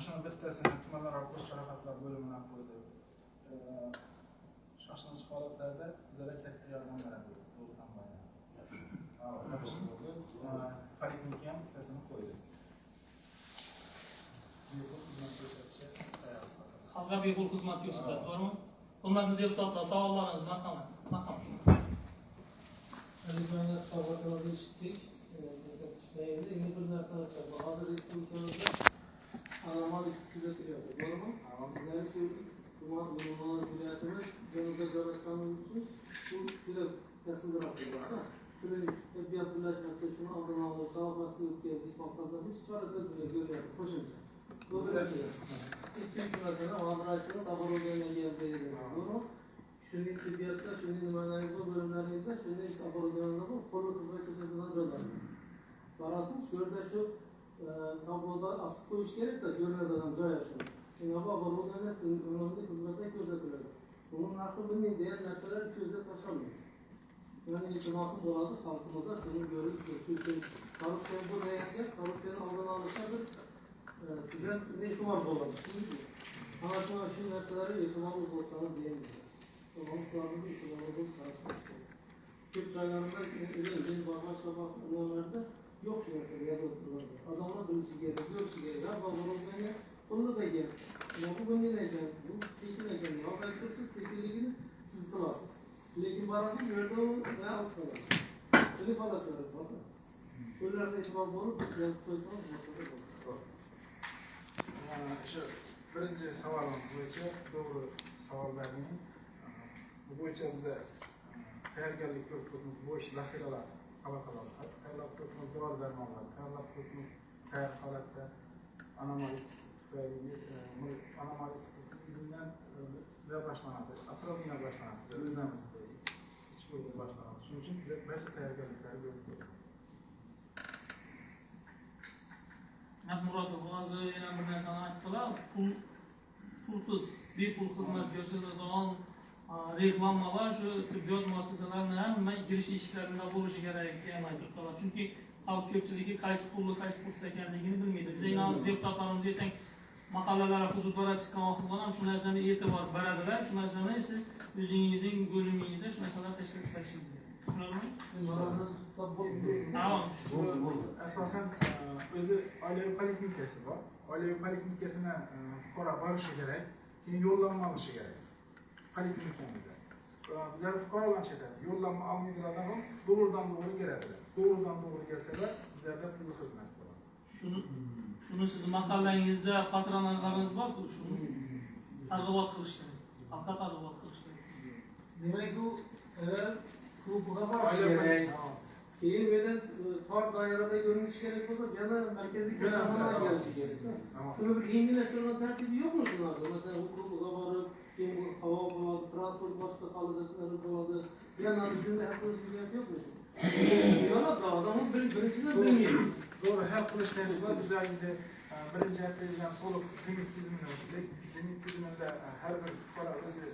Shuni bittasini tumanlararo qo'sh jarohatlar bo'limini qo'ydi. Shoshilinch holatlarda bizlarga katta yordam beradi lor kompaniya. Poliklinika ham bittasini qo'ydi. Xalqqa bepul xizmat ko'rsatadi, to'g'rimi? Hurmatli deputatlar, savollaringiz marhamat. Bizlarni hisobotlarni eshitdik. Endi bir narsani aytamiz. Hozir respublikamizda anomal kuzatilyapti, to'g'rimi? Bizlar ko'rdik, tuman viloyatimiz yanada joylashgani uchun bu juda ta'sirroq bo'ladi. Sizning tibbiyot birlashmasi shuni oldin olib, tavbasi o'tkazdik maqsadida hech chora-tadbirlar ko'ryapti, qo'shimcha. Ikkinchi masala, hozir aytdingiz, оборудованиеga deydi. To'g'rimi? Shunday tibbiyotda, shunday nimalaringiz bor, bo'limlaringizda shunday оборудование bor, qo'lli xizmat ko'rsatadigan joylar. Qarasiz, shu yerda shu tabloda asib qo'yish kerak-da, jo'natadigan joy uchun. Shunga оборудование unumli xizmatlar ko'rsatiladi. Buning narxi bunday degan narsalar ko'zda tashlanmaydi. Yani iltimosim bo'ladi xalqimizga shuni ko'rib shu uchun korrupsiya bo'lmayotgan, korrupsiyani oldini olishdir. Sizdan e'tibor bo'ladi. Mana shu narsalarga e'tibor bo'lsangiz deymiz. Sog'liqlarni e'tiborli bo'lib qarash kerak. Ko'p joylarda boshqa nimalarda yo'q shu narsalar yozilib turadi. Odamlar bilishi kerak, ko'rishi kerak. Va bo'lganda qo'lidagi bu bunday ekan, bu tekin ekan. Yo'q aytibsiz, tekinligini siz qilasiz. Lekin barasi bu yerda u na'am qiladi. Shuni holatlar bor. Shularga e'tibor bo'lib, yozib qo'ysangiz masala bo'ladi. Shu birinchi savolimiz bo'yicha to'g'ri savol berdingiz. Bu bo'yicha biz tayyorgarlik ko'rib bo'sh zaxiralar aloqalar, tayyorlab ko'ribmiz dori darmonlar, tayyorlab ko'ribmiz tayyor holatda anomalis tufayli anomalis izidan boshlanadi, atrofdan boshlanadi, o'zimiz ich bo'lib boshlanadi. Shuning uchun biz barcha tayyorgarliklarni ko'rib ko'ramiz. Murodov hozir yana bir narsani aytdilar. Pulsiz, bepul xizmat ko'rsatadigan reklamalar shu tibbiyot muassasalarini hamma girish eshiklarida bo'lishi kerak degan aytdilar. Chunki xalq ko'pchiligi qaysi pulli, qaysi pulsiz ekanligini bilmaydi. Biz aynan deputatlarimiz aytang mahallalar hududlarga chiqqan vaqtda ham shu narsani e'tibor beradilar. Shu narsani siz o'zingizning bo'limingizda shu narsalar tashkil qilishingiz kerak. Asosan o'zi oilaviy poliklinikasi bor. Oilaviy poliklinikasini fuqaro borishi kerak, keyin yo'llanma olishi kerak. Poliklinikamizda. Bizlar fuqarolar aytadi, yo'llanma olmaydilardan ham to'g'ridan-to'g'ri keladilar. To'g'ridan-to'g'ri kelsalar, bizlarda pulli xizmat bo'ladi. Shuni siz mahallangizda patronajlaringiz borku, shuni targ'ibot qilish kerak. Xalqqa targ'ibot qilish kerak. Demak, bu klubga borish kerak. Keyin mendan tor doirada ko'rinish kerak bo'lsa, yana markaziy kasalxonaga kelishi kerak. Shuni bir yengillashtirgan tartibi yo'qmi shularda? Masalan, klubga borib, keyin bu havo bo'ladi, transport boshqa holatlari bo'ladi. Yana bizda hal qilishga yo'qmi shu? Yo'q, odam birinchidan bilmaydi. Doğru, hal qilish narsa bizlar endi birinchi aytgan to'liq limit tizimini o'tdik. Limit tizimida har bir fuqaro o'zi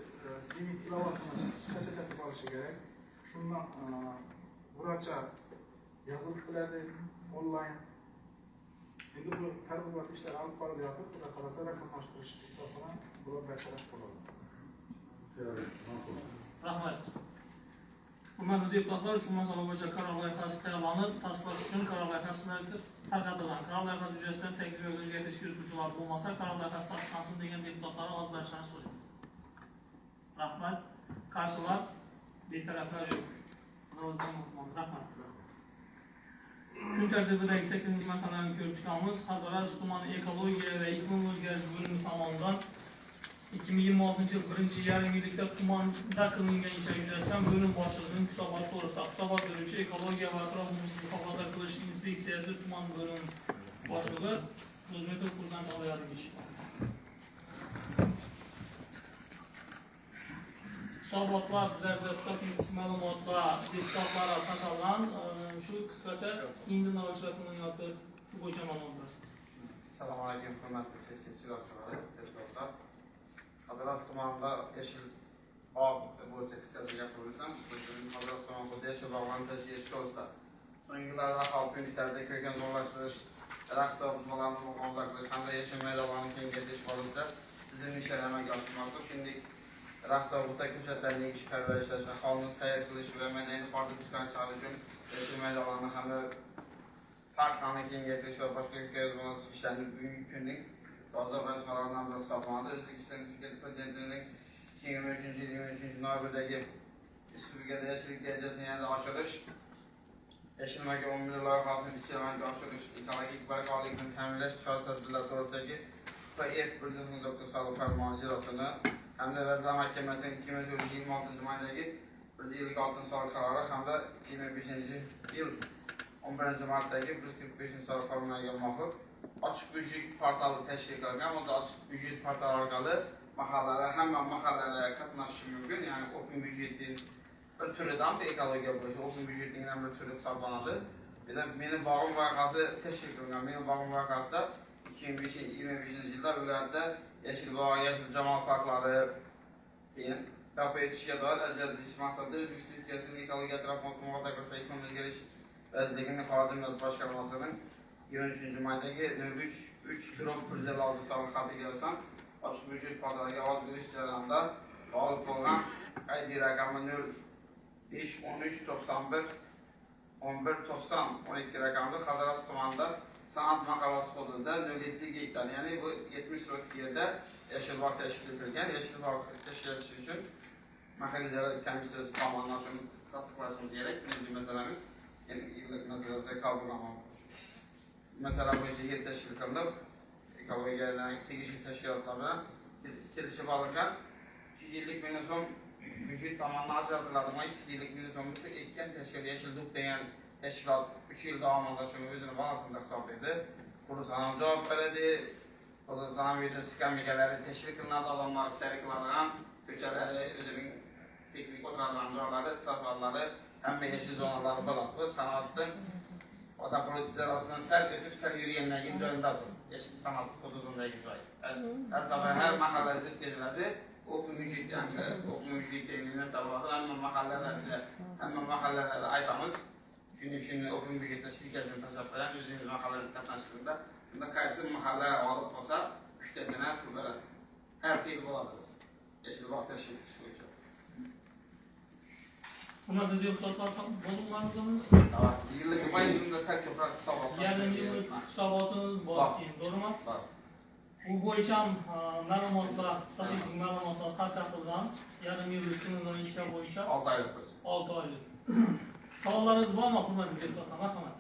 limit ilovasini qancha olishi kerak. Shundan vrachcha yozib biladi onlayn. Endi bu targ'ibot ishlari olib borilyapti. Xudo xolasa raqamlashtirish hisobidan bular bartaraf bo'ladi. Rahmat. Hurmatli deputatlar, shu masala bo'yicha qaror loyihasi tayyorlanib, tasdiqlash uchun qaror loyihasi tarqatilgan. Qaror loyihasi yuzasidan taklif va o'zgartirish kirituvchilar bo'lmasa, qaror loyihasi tasdiqlansin degan deputatlar ovoz berishini so'rayman. Rahmat. Qarshilar, betaraflar yo'q. Rahmat. Kun tartibidagi 8-masalani ko'rib chiqamiz. Hazorasp tumani ekologiya va iqlim o'zgarishi bo'limi tomonidan 2026 yil 1-yarim-yillikda tumanda qilingan ishlar yuzasidan bo'lim boshlig'ining hisoboti to'g'risida hisobot beruvchi ekologiya va atrof muhitni muhofaza qilish inspeksiyasi tuman bo'lim boshlig'i O'zbekiston Prezidenti olayotgan hisobotlar bizlarda statistik ma'lumotlar deputatlar tashalgan shu qisqacha endi navbatchilar qilinayotgan shu bo'yicha ma'lumotlar. Assalomu alaykum, hurmatli sessiya ishtirokchilari, deputatlar. Hazorasp tumanida yashil bog' bo'yicha qisqacha gapirirsam, Hazorasp tumanida yashil bog'larni tashkil to'g'risida so'nggi yillarda aholi ko'niklarida ko'rgan zo'rlashtirish, daraxt o'rmonlarini muhofaza qilish hamda yashil maydonlarni kengaytirish borasida tizimli ishlar amalga oshirilmoqda. Shuningdek, daraxt va buta ko'chatlarni ekish, parvarishlash, aholini sayr qilish va madaniyat hordiq chiqarishlari uchun yashil maydonlarni hamda parklarni kengaytirish va boshqa ishlarni bugungi kunning dolzarb vazifalaridan biri hisoblanadi. O'zbekiston Respublikasi Prezidentining 2023 noyabrdagi respublikada yashillik darajasini yanada oshirish, yashil makon umumiylar loyihasini izchil amalga oshirish, ekologik barqarorlikni ta'minlash chora-tadbirlar to'g'risidagi PF 1.9 farmoni ijrosini hamda Vazirlar Mahkamasining 2026 maydagi 156 qarori hamda 2025 yil 11 martdagi 145 farmoniga muvofiq ochiq byudjet portali tashkil qilingan. Bunda ochiq byudjet portali orqali mahallalar hamma mahallalarga qatnashish mumkin. Ya'ni open byudjetning bir turidan bu ekologiya bo'yicha open byudjetning bir turi hisoblanadi. Meni bog'im loyihasi tashkil qilingan. Meni bog'im loyihasida 2025 yilda viloyatda yashil bog', yashil jamoat parklari keyin barpo etishga doir ajratish maqsadida O'zbekiston Respublikasining ekologiya atrof-muhitni muhofaza qilish va iqlim o'zgarishi vazirligining xodimlar boshqarmasining 23 maydagi 03-106 sonli xatiga yozsam, ochiq byudjet portaliga ovoz berish jarayonida g'olib bo'lgan ID raqami 05-13-91-11-90-12 raqamli Hazorasp tumanida san'at mahallasi hududida 07 gektar, ya'ni bu 70 sotik yerda yashil bog' tashkil etilgan. Yashil bog' tashkil etish uchun mahalliy davlat komissiyasi tomonidan shuni tasdiqlashimiz kerak. Birinchi masalamiz, ya'ni yillik masalasi qabullanmoq. Masala bo'yicha yer tashkil qilinib, ekologiyaga tegishli tashkilotlar bilan kelishib olingan 300 yillik minimum byudjet tomonidan ajratiladigan 2 yillik minimum ekkan tashkil yashillik degan tashkilot 3 yil davomida shuni o'zini balasida hisoblaydi. Qurilish ham javob beradi. Qurilish hamida skamikalar tashkil qilinadi, odamlar sayr qiladigan ko'chalari, o'zining texnik o'tiradigan joylari, trottoarlari, hamma yashil zonalari bo'ladi. Bu sanoatni Oda politiler arasında sel yürüyenler gibi döndadır. Yeşil sanat hududundaki joy. Her sabah her mahallede edildi. Oku müzik yani, oku müzik denilene sabahlar hemen mahallelerde aytamız. Şimdi oku müzikte şirketin tasarlayan yüzünüz mahallede katlaştığında bunda karşı mahalle alıp olsa 3 desene kullanır. Her şey olabilir. Yeşil vakti şimdi şu. Buna da deputatlar bulunmanızın Yıllık bayramında sert yaprak sabah. yarım yıllık sabatınız var. Doğru mu? Var. Bu boyunca ma'lumotlar, statistik ma'lumotlar tarqatilgan yarım yıllık kunidan ishlar bo'yicha 6 aylık. 6 oylik. Savollarınız bormi, hurmatli deputatlar? Marhamat.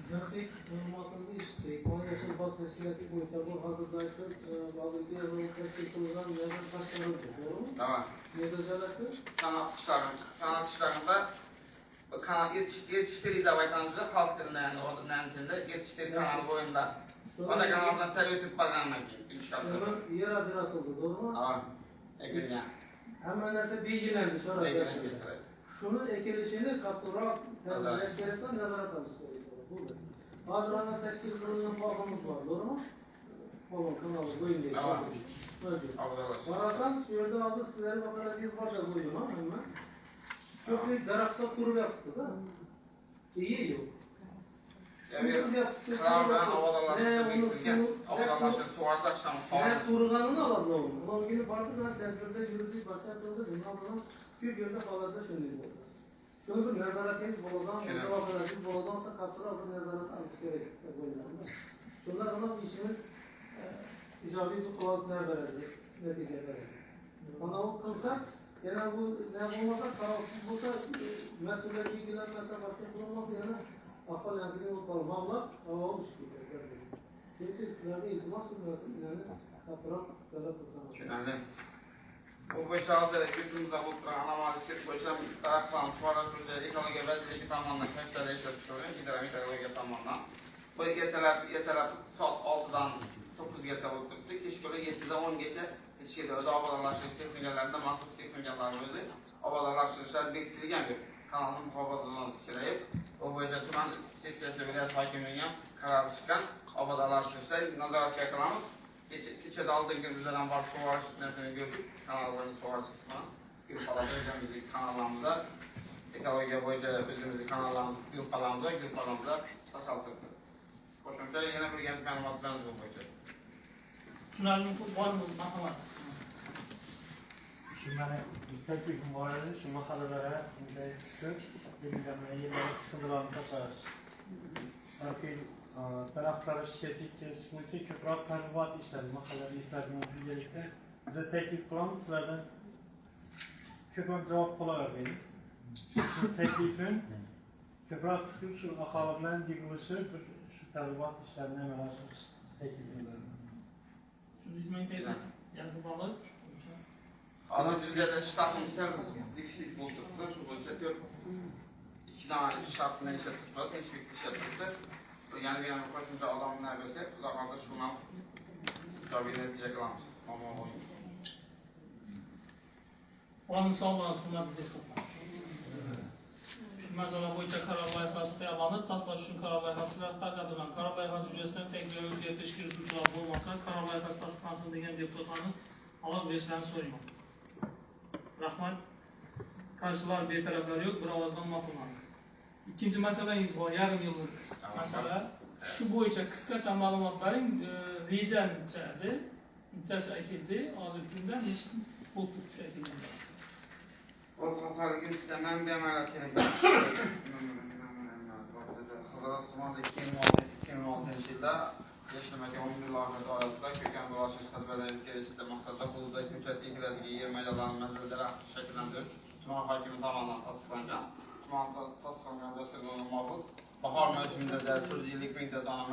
Jahlik ma'lumotimizni eshitdik. Mana yoshlar bog' tashkiloti bo'yicha bu hozirda aytib, bog'dagi tashkil qilingan yerdan tashqarildi. To'g'rimi? Tamam. Nerda joylashdi? Sanat işlerinde yetiştiriyi de baytanımızda halk dilinde yani o dilinde yetiştiri kanalı boyunda. O da kanaldan sen ötüp bakanına gittim. Şunun yer ajratıldı, doğru mu? Tamam. Ekilgen. Hemen nerse bilgilendi, sonra. Ekilgen. Şunun ekilişini katırak terbiyeş gerekten nazarat almış gerekiyor. Hazırlanan teşkil kılının bağımız var, doğru mu? Onun kanalı boyundayız. Tamam. Böyle. Varasan, şu yerde aldık sizlere bakarak iz var da boyun ha hemen. Çok büyük darakta kuru yaptı da. İyi yok. Karardan havalarlaştı biriktirgen. Havalarlaştı suvarda akşam falan. Ne kuruganını alalım oğlum. Onun gibi farklı ben tedbirde yürüdük başlattığında bunlardan bir yerde falarda şöyle oldu. Şöyle bir nezaretiniz boladan, bu sabahlarınız boladansa kaptıra bir nezaret almak gerekir. Şunlar ama işimiz icabi bir kulağına verir, netice verir. Ama o kılsak, yani bu ne olmasa, kararsız bulsa, mesuliyet ilgilenmezse, başka bulunmazsa yani akıl yankını unutmalı. Valla, hava oluşturuyor. Çünkü sizlerde iltimas olmasın, yani kapıran böyle kılsanız. Şöyle. Bu boyunca yüzümüzde bu analizlik boyunca taraftan sonra önce ekoloji ve tamamlanan kentler yaşatıyor. Gidelim ekoloji tamamlanan. Bu yeterler saat 6'dan 9'ga çalıştık. Keşke 7'den 10 geçe şeyde öz havalarlaştırış teknolojilerinde mahsus teknolojiler böyle. Havalarlaştırışlar biriktirilgen bir kanalın muhafazalarını kirayıp o boyunca tutan sesiyesi vilayet hakimliğine karar çıkan havalarlaştırışlar nazarat yakalamız. Keçede aldığım günümüzden var suvar çıkmasını gördük. Kanalların suvar çıkmasına. Gülp alanımızda kanallarımızda ekoloji boyunca özümüzü kanallarımızda tasaltırdık. Koşumca yine bir genç məlumatlarınız bu boyunca. Tushunarli bormi? Marhamat. Şu mani teklifim var edi, şu mahallelere chiqib, belgilanmagan yerlarga chiqindilarni tashlash. Balki taraftar kesik bo'yicha ko'proq targ'ibot ishlari mahalla reislarining birgalikda biza taklif qilamiz, sizlardan ko'proq javob qilavermaydi. Shu taklifim ko'proq chiqib shu aholi bilan yig'ilishib shu targ'ibot ishlarini amalga oshirish taklif qilaman. Tushundingizmi? Yozib olib. Anadolu'da ştatımızda defisit bulduk. Şu boyunca 2 tane şartına işe tutmadı, hiçbir işe tuttu. Yani bir yana koşunca adamın neredeyse uzaklarda şuna tabi netice kılamış. Onun sağlığınız hurmatli deputatlar. Şu masala bo'yicha qaror loyihasi tayyorlanib, taslash uchun qaror loyihasi tarqatilgan. Qaror loyihasi yuzasidan tegishli o'zgartirish kirituvchilar bo'lmasa, qaror loyihasi tasdiqlansin degan deputatlarni ovoz berishlarini so'rayman. Rahmat. Qarshilar, betaraflar yo'q, bir ovozdan ma'qullandi. Ikkinchi masalangiz bor, yarim yillik masala. Shu bo'yicha qisqacha ma'lumot bering. Reja necha edi? Nechasi ekildi? Hozirgi kunda nechta pul tushaydi? O totalga istemem bir ameliyat kerak. Xizr 2006 yilda yashamak 10 yillar doirasida ko'kan dolashish tadbirlari kelishida maqsadda hududda ko'chat ekiladigan yer maydonlarini daraxt shakllantirish tuman hokimi tomonidan tasdiqlangan. Tuman tasdiqlangan dasturga muvofiq bahor mavsumida 450 mingta dona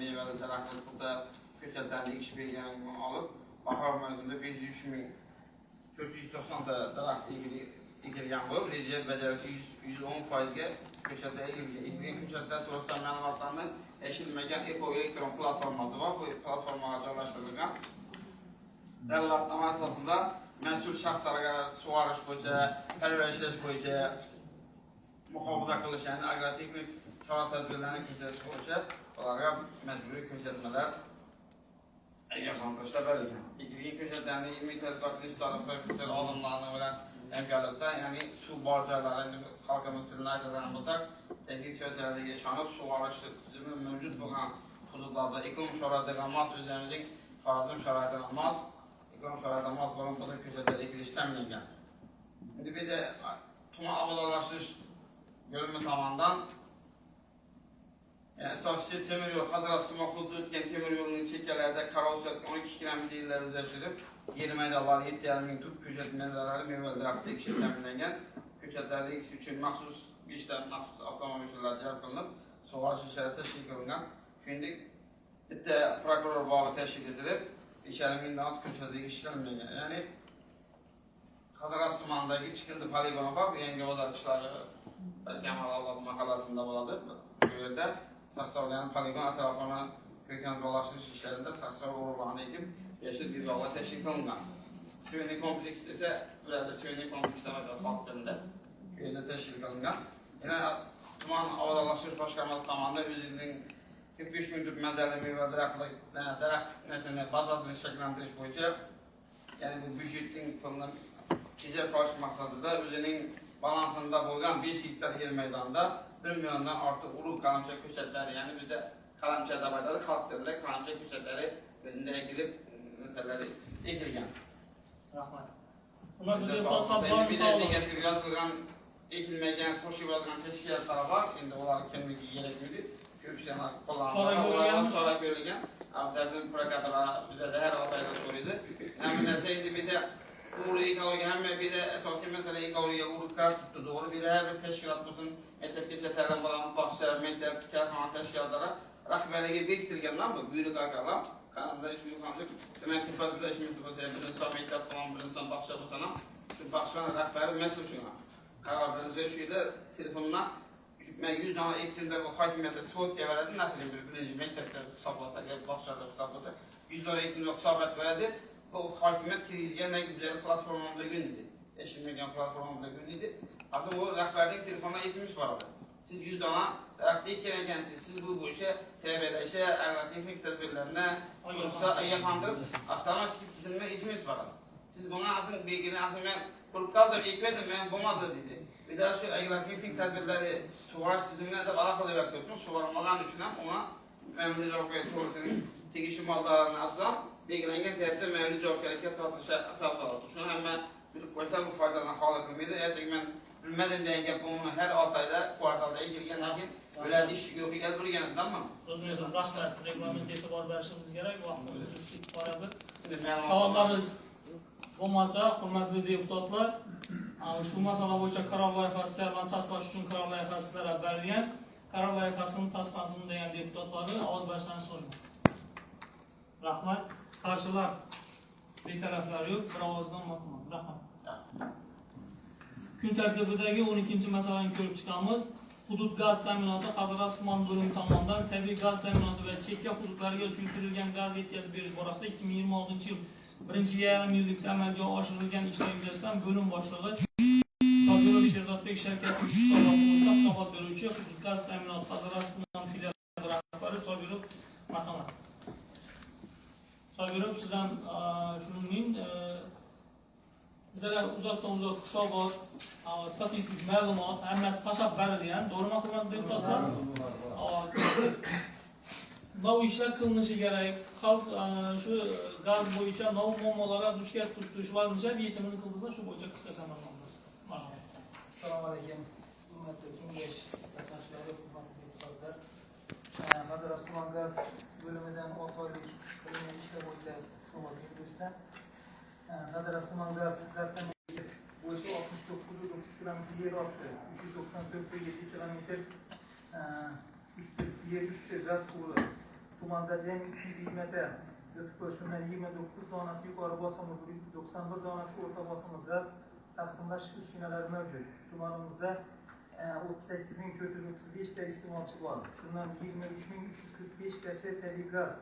mevali daraxtlar burada ko'chatlarni ekish belgilangan olib, bahor mavsumida 503 ming 490 ta daraxt ekilgan bo'lib, reja bajarilishi 110%ga ko'chatda ekilgan ko'chatlar to'g'risida ma'lumotlarni yashilmagan eko-elektron platformasi bor. Bu platformaga joylashtirilgan. Dalolatnoma asosida mas'ul shaxslarga sug'orish bo'yicha, parvarishlash bo'yicha muhofaza qilish, ya'ni agrotexnik chora tadbirlarni ko'rsatish bo'yicha ularga majburiy ko'rsatmalar ogohlantirishlar berilgan. Ekilgan ko'rsatmalarni ilmiy tadqiqot institutlari olimlari bilan hamkorlikda, ya'ni suv bor joylarni xalqimiz tilini aytadigan bo'lsak, texnik siyosatlarga ishonib suv olish tizimi mavjud bo'lgan hududlarda iqlim sharoitiga mos o'zimizning xorazm sharoitiga mos iqlim sharoitiga mos bo'lgan hudud ko'chatlar ekilishi ta'minlangan. Endi bu yerda tuman obodonlashtirish bo'limi tomonidan asosiy temir yo'l Hazrat tuman hududida o'tgan temir yo'lning chekkalarida qarovsiz 12 kilometr yerlar o'zlashtirib, yer maydonlari 7,5 ming tub ko'chat maydonlari meva daraxt ekish ta'minlangan. Ko'chatlarni ekish uchun maxsus 5 ta maxsus avtomobillar jalb qilinib, sug'orish ishlari tashkil qilingan. Shuningdek, bitta prokuror bog'i tashkil etilib, 5,5 ming dona ko'chatdagi ishlanmagan. Ya'ni Hazrat tumanidagi chiqindi poligoni bor, yangi bozor ishlari Kamalolov mahallasida bo'ladi. Bu yerda saksovullarni poligon atrofini ko'kalamzorlashtirish ishlarida saksovul o'g'irlarni ekib, yashil binolar tashkil qilingan. Suveniy kompleks esa bularda suveniy kompleks vaqtida shu yerda tashkil qilingan. Yana tuman obodonlashtirish boshqarmasi tomonidan o'zining 45 ming tub mazali meva daraxt bazasini shakllantirish bo'yicha, ya'ni bu byudjetning pulini tejab qolish maqsadida o'zining balansında bo'lgan 5 hektar yer maydonida 1 milliondan ortiq urug' qalamcha ko'chatlari, ya'ni bizda qalamcha deb aytadi, xalq tilida qalamcha ko'chatlari o'zida ekilib, masalari ekilgan. Rahmat. Hurmatli deputatlar, yozilgan ekilmagan, qo'shib yozilgan tashkilotlar bor. Endi ular kimligi kerakmidi? Ko'pchilik qo'llanilgan, chora ko'rilgan. Afzaldan prokuratura bizda har oyda so'raydi. Hamma narsa endi bizda Uğurlu ekologiya hamma bir de asosiy masala ekologiya urug'lar tutdi. Doğru bir de her bir teşkilat bo'lsin, maktabgacha ta'lim bilan bog'cha, maktab, korxona tashkilotlari rahbarligiga bekitilganlar bu buyruq orqali qanday shu hamda demak tafakkurlashimiz bo'lsa, bir inson maktab bilan bir inson bog'cha bo'lsa ham, shu bog'chaning rahbari mas'ul shuna. Qaror berilsa shu yerda telefondan 100 dona ektinda bu hokimiyatda svodka beradi, nafli birinchi maktabda hisoblasak, bog'chada hisoblasak 100 dona ektinda hisobot beradi. Bu hokimiyat kirgizgandagi bizlar platformamizda gündeydi. Eşilmegan platformamizda gündeydi. Aslında bu rahbarning telefonuna isimiz vardı. Siz 100 dona daraxt ekkan ekansiz, siz bu bo'yicha tayyorlashi, agrotexnik tadbirlarni ruxsat ogohlantirib, avtomatik tizimga isimiz vardı. Siz buna aslında belgini aslında men qurib qoldim, ekmedim, men bo'lmadi dedi. Bir daha şu agrotexnik tadbirlari sug'orish tizimini deb alohida berib turibmiz. Sug'ormagan uchun ham ona memnun javobgarlik to'g'risida tegishli moddalarni aslan belgilangan tartibda ma'muriy javobgarlikka tortilishi asal qiladi. Shuni hamma bilib qo'ysa bu foydadan xoli qilmaydi. Ertaga men bilmadim degan gap uni har 6 oyda kvartalda ekilgan lekin ular ish yo'qiga bo'lgandanmi? O'zimizning rahmat reglamentga e'tibor berishimiz kerak. Vaqtimiz ketib qoladi. Savollarimiz bo'lmasa, hurmatli deputatlar, ushbu masala bo'yicha qaror loyihasi tayyorlanib tasdiqlash uchun qaror loyihasi tayyorlab berilgan. Qaror loyihasini tasdiqlasin degan deputatlarni ovoz berishni so'rayman. Rahmat. Qarshilar betaraflar yo'q, bir ovozdan ma'qul. Rahmat. Kun tartibidagi 12-masalani ko'rib chiqamiz. Hudud gaz ta'minoti Hazrat tuman bo'limi tomonidan tabiiy gaz ta'minoti va chekka hududlarga suyultirilgan gaz yetkazib berish borasida 2026-yil 1,5 yillikda amalga oshirilgan ishlar yuzasidan bo'lim boshlig'i Sobirov Sherzodbek Shavkat hisobot beruvchi hudud gaz ta'minoti Hazrat tuman filiali rahbari Sobirov marhamat. Sobirov siz ham shuningdek bizlar uzoqdan uzoq hisobot, statistik ma'lumot hammasi tashab berilgan, to'g'rimi hurmatli deputatlar? Nov ishlar qilinishi kerak. Xalq shu gaz bo'yicha nov muammolarga duch kelib turibdi. Shularni yechimini qildirsa, shu bo'yicha qisqacha ma'lumot bersin. Marhamat. Assalomu alaykum. Hurmatli kengash qatnashchilari, hurmatli deputatlar. Hazrat tuman gaz bo'limidan 6 oylik qilingan ishlar bo'yicha savol berishsam, Hazrat tuman gaz ta'minoti bo'yicha 69,9 km yer osti, 394,7 km yer usti gaz quvuri. Tumanda jami 220 ta o'tib shundan 29 donasi yuqori bosimli, 91 donasi o'rta bosimli gaz taqsimlash uskunalari mavjud. Tumanimizda 38.435 ta iste'molchi bor. Shundan 23.345 tasi tabiiy gaz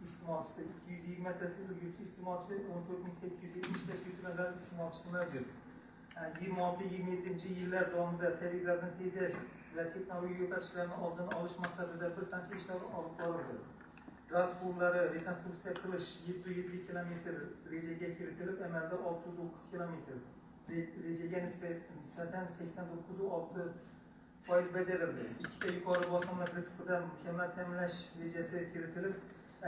iste'molchisi, 220 tasi ulgurji iste'molchi, 14.870 ta suyultirilgan gaz iste'molchisi mavjud. 26-27 yillar davomida tabiiy gazni tejash va texnologik yo'qotishlarni oldini olish maqsadida bir qancha ishlar olib borildi. Gaz quvurlari rekonstruksiya qilish 707 kilometr rejaga kiritilib, amalda 609 kilometr rejaga nisbatan 89,6% bajarildi. Ikkita yuqori bosimli qit'ada mukammal ta'minlash rejasi kiritilib,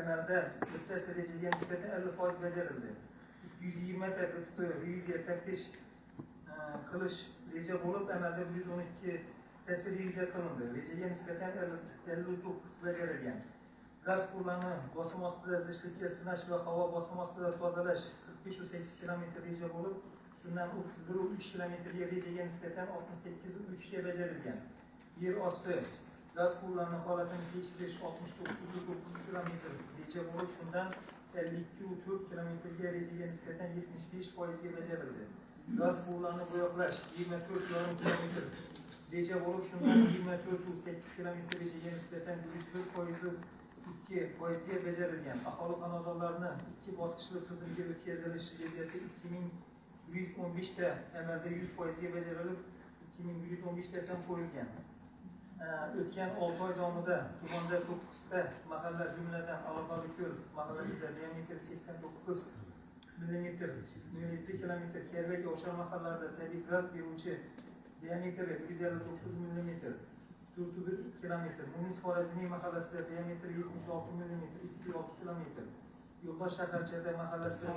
amalda bittasi rejaga nisbatan 50% bajarildi. 220 ta qit'a reviziya taftish qilish reja bo'lib, amalda 112 tasi reviziya qilindi. Rejaga nisbatan 59 bajarilgan. Gaz quvurlarini bosim ostida zichlikka sinash va havo bosim ostida tozalash 45,8 kilometr reja bo'lib, shundan 31,3 kilometrga rejaga nisbatan 68,3 ga bajarilgan. Yer osti gaz quvurlarini holatini tekshirish 69,9 kilometr reja bo'lib, shundan 52,4 kilometrga rejaga nisbatan 75% ga bajarildi. Gaz quvurlarini bo'yoqlash 24,5 kilometr reja bo'lib, shundan 24,8 kilometr rejaga nisbatan 104% 2% ga bajarilgan. Aholi xonadonlarini 2 bosqichli tizimga o'tkazilish rejasi 2115 ta amalda 100% ga bajarilib, 2115 tasi ham qo'yilgan. O'tgan 6 oy davomida tumanda 9 ta mahalla, jumladan Aloqali-Ko'l mahallasida diametri 89 mm, 17 km, Kervak Yoshlar mahallalarida tabiiy gaz beruvchi diametri 159 mm, 4 km, Munis Xorazmiy mahallasida diametri 76 mm, 26 km, Yo'ldosh shaharchada mahallasida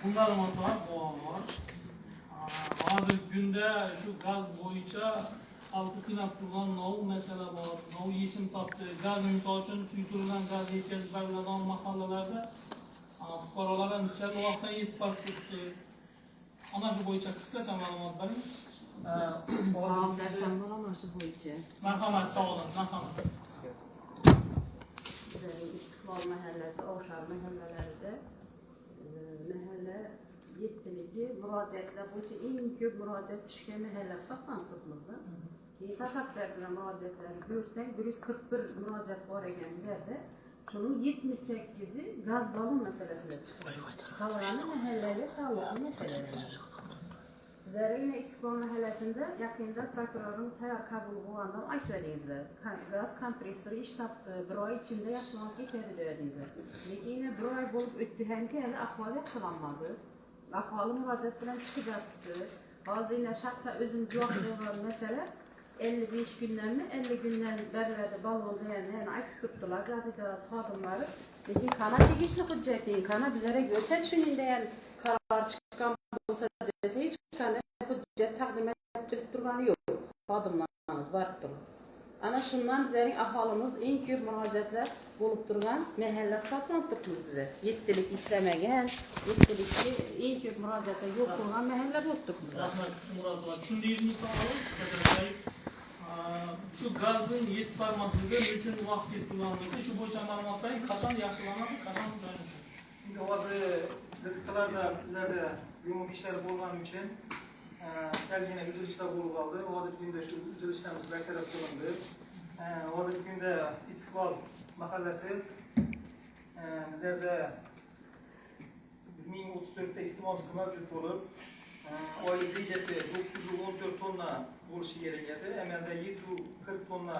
Bundan ma'lumotlar bor. Hozirgi kunda shu gaz bo'yicha xalqi qiynab turgan nov masala bor. Nov yechim topdi. Gaz misol uchun suyultirilgan gaz yetkazib beriladigan mahallalarda fuqarolar necha vaqtdan yetib borib turibdi. Ana shu bo'yicha qisqacha ma'lumot bering. Sağ dersen bana şu boyunca. Marhamat, sağ olun. Marhamat. İstiklal Mahallesi, Avşar mahallelerinde mahalle yetkiligi müracaatlar bo'yicha eng ko'p murojaat tushgan mahalla hisoblanibdi. Tashabbuslar bilan murojaatlarni ko'rsak, 141 murojaat bor ekan bizlarda. Şunun 78'i gaz balon meselesine çıkıyor. Kalanı mahalleyle taalluqli meseleler. Bizlere yine İstiklal Mahallesi'nde yakında prokurorun sayar kabul bulandan aytmadingizlar. Gaz kompressori iş taptı, bir ay içinde yaşlanıp ketadi dedingizlar. Lekin yine bir ay bolup o'tdi hamki hali ahvol yaxshilanmadi. Ahvoli murojaat bilan chiqyapti. Hozir yine shaxsan o'zim guvohligim mesele 55 günden mi 50 günden berilerde balon yani aytib turibdilar gaz idarasi xodimlari. Lekin kana tegishli hujjating, kana bizlere ko'rsatishing degan qaror chiqqan bo'lsa desa hech qanday hujjat taqdim etib turgani yo'q. Xodimlarimiz borib turib. Ana shundan bizning aholimiz eng ko'p murojaatlar bo'lib turgan mahalla hisoblanib turibmiz bize. Yettilik ishlamagan, yettilikki eng ko'p murojaatlar yo'q bo'lgan mahalla bo'lib turibmiz. Rahmat Muratova. Tushundingizmi savolni? Qisqacha shu gazning yetib bormasligi uchun vaqt ketganligi, shu bo'yicha ma'lumotlar qachon yaxshilanadi, qachon joylashadi? Endi hozir qit'alarda bizlarda remont ishlari bo'lgani uchun salgina uzilishlar bo'lib qoldi. Hozirgi kunda shu uzilishlarimiz bartaraf qilindi. Hozirgi kunda Istiqlol mahallasi bizlarda 1034 ta iste'molchisi mavjud bo'lib, oylik rejasi 914 tonna bo'lishi kerak edi. Amalda 740 tonna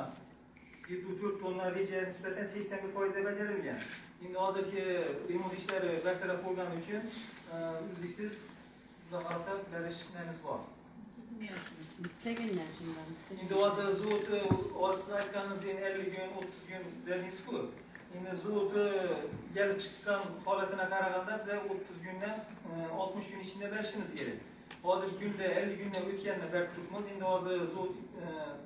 704 tonna reja nisbatan 80% bajarilgan. Endi hozirgi remont ishlari bartaraf bo'lgani uchun uzluksiz qarasa berishimiz bor. Bitteginler şundan. Endi hozir zuvoti siz aytganingizdek 50 kun, 30 kun dedingiz-ku. Endi zuvoti kelib chiqqan holatini qaraganda biz 30 kundan 60 kun ichida berishimiz kerak. Hozirgi kunda 50 kundan o'tganini berib turibmiz. Endi hozir zuvot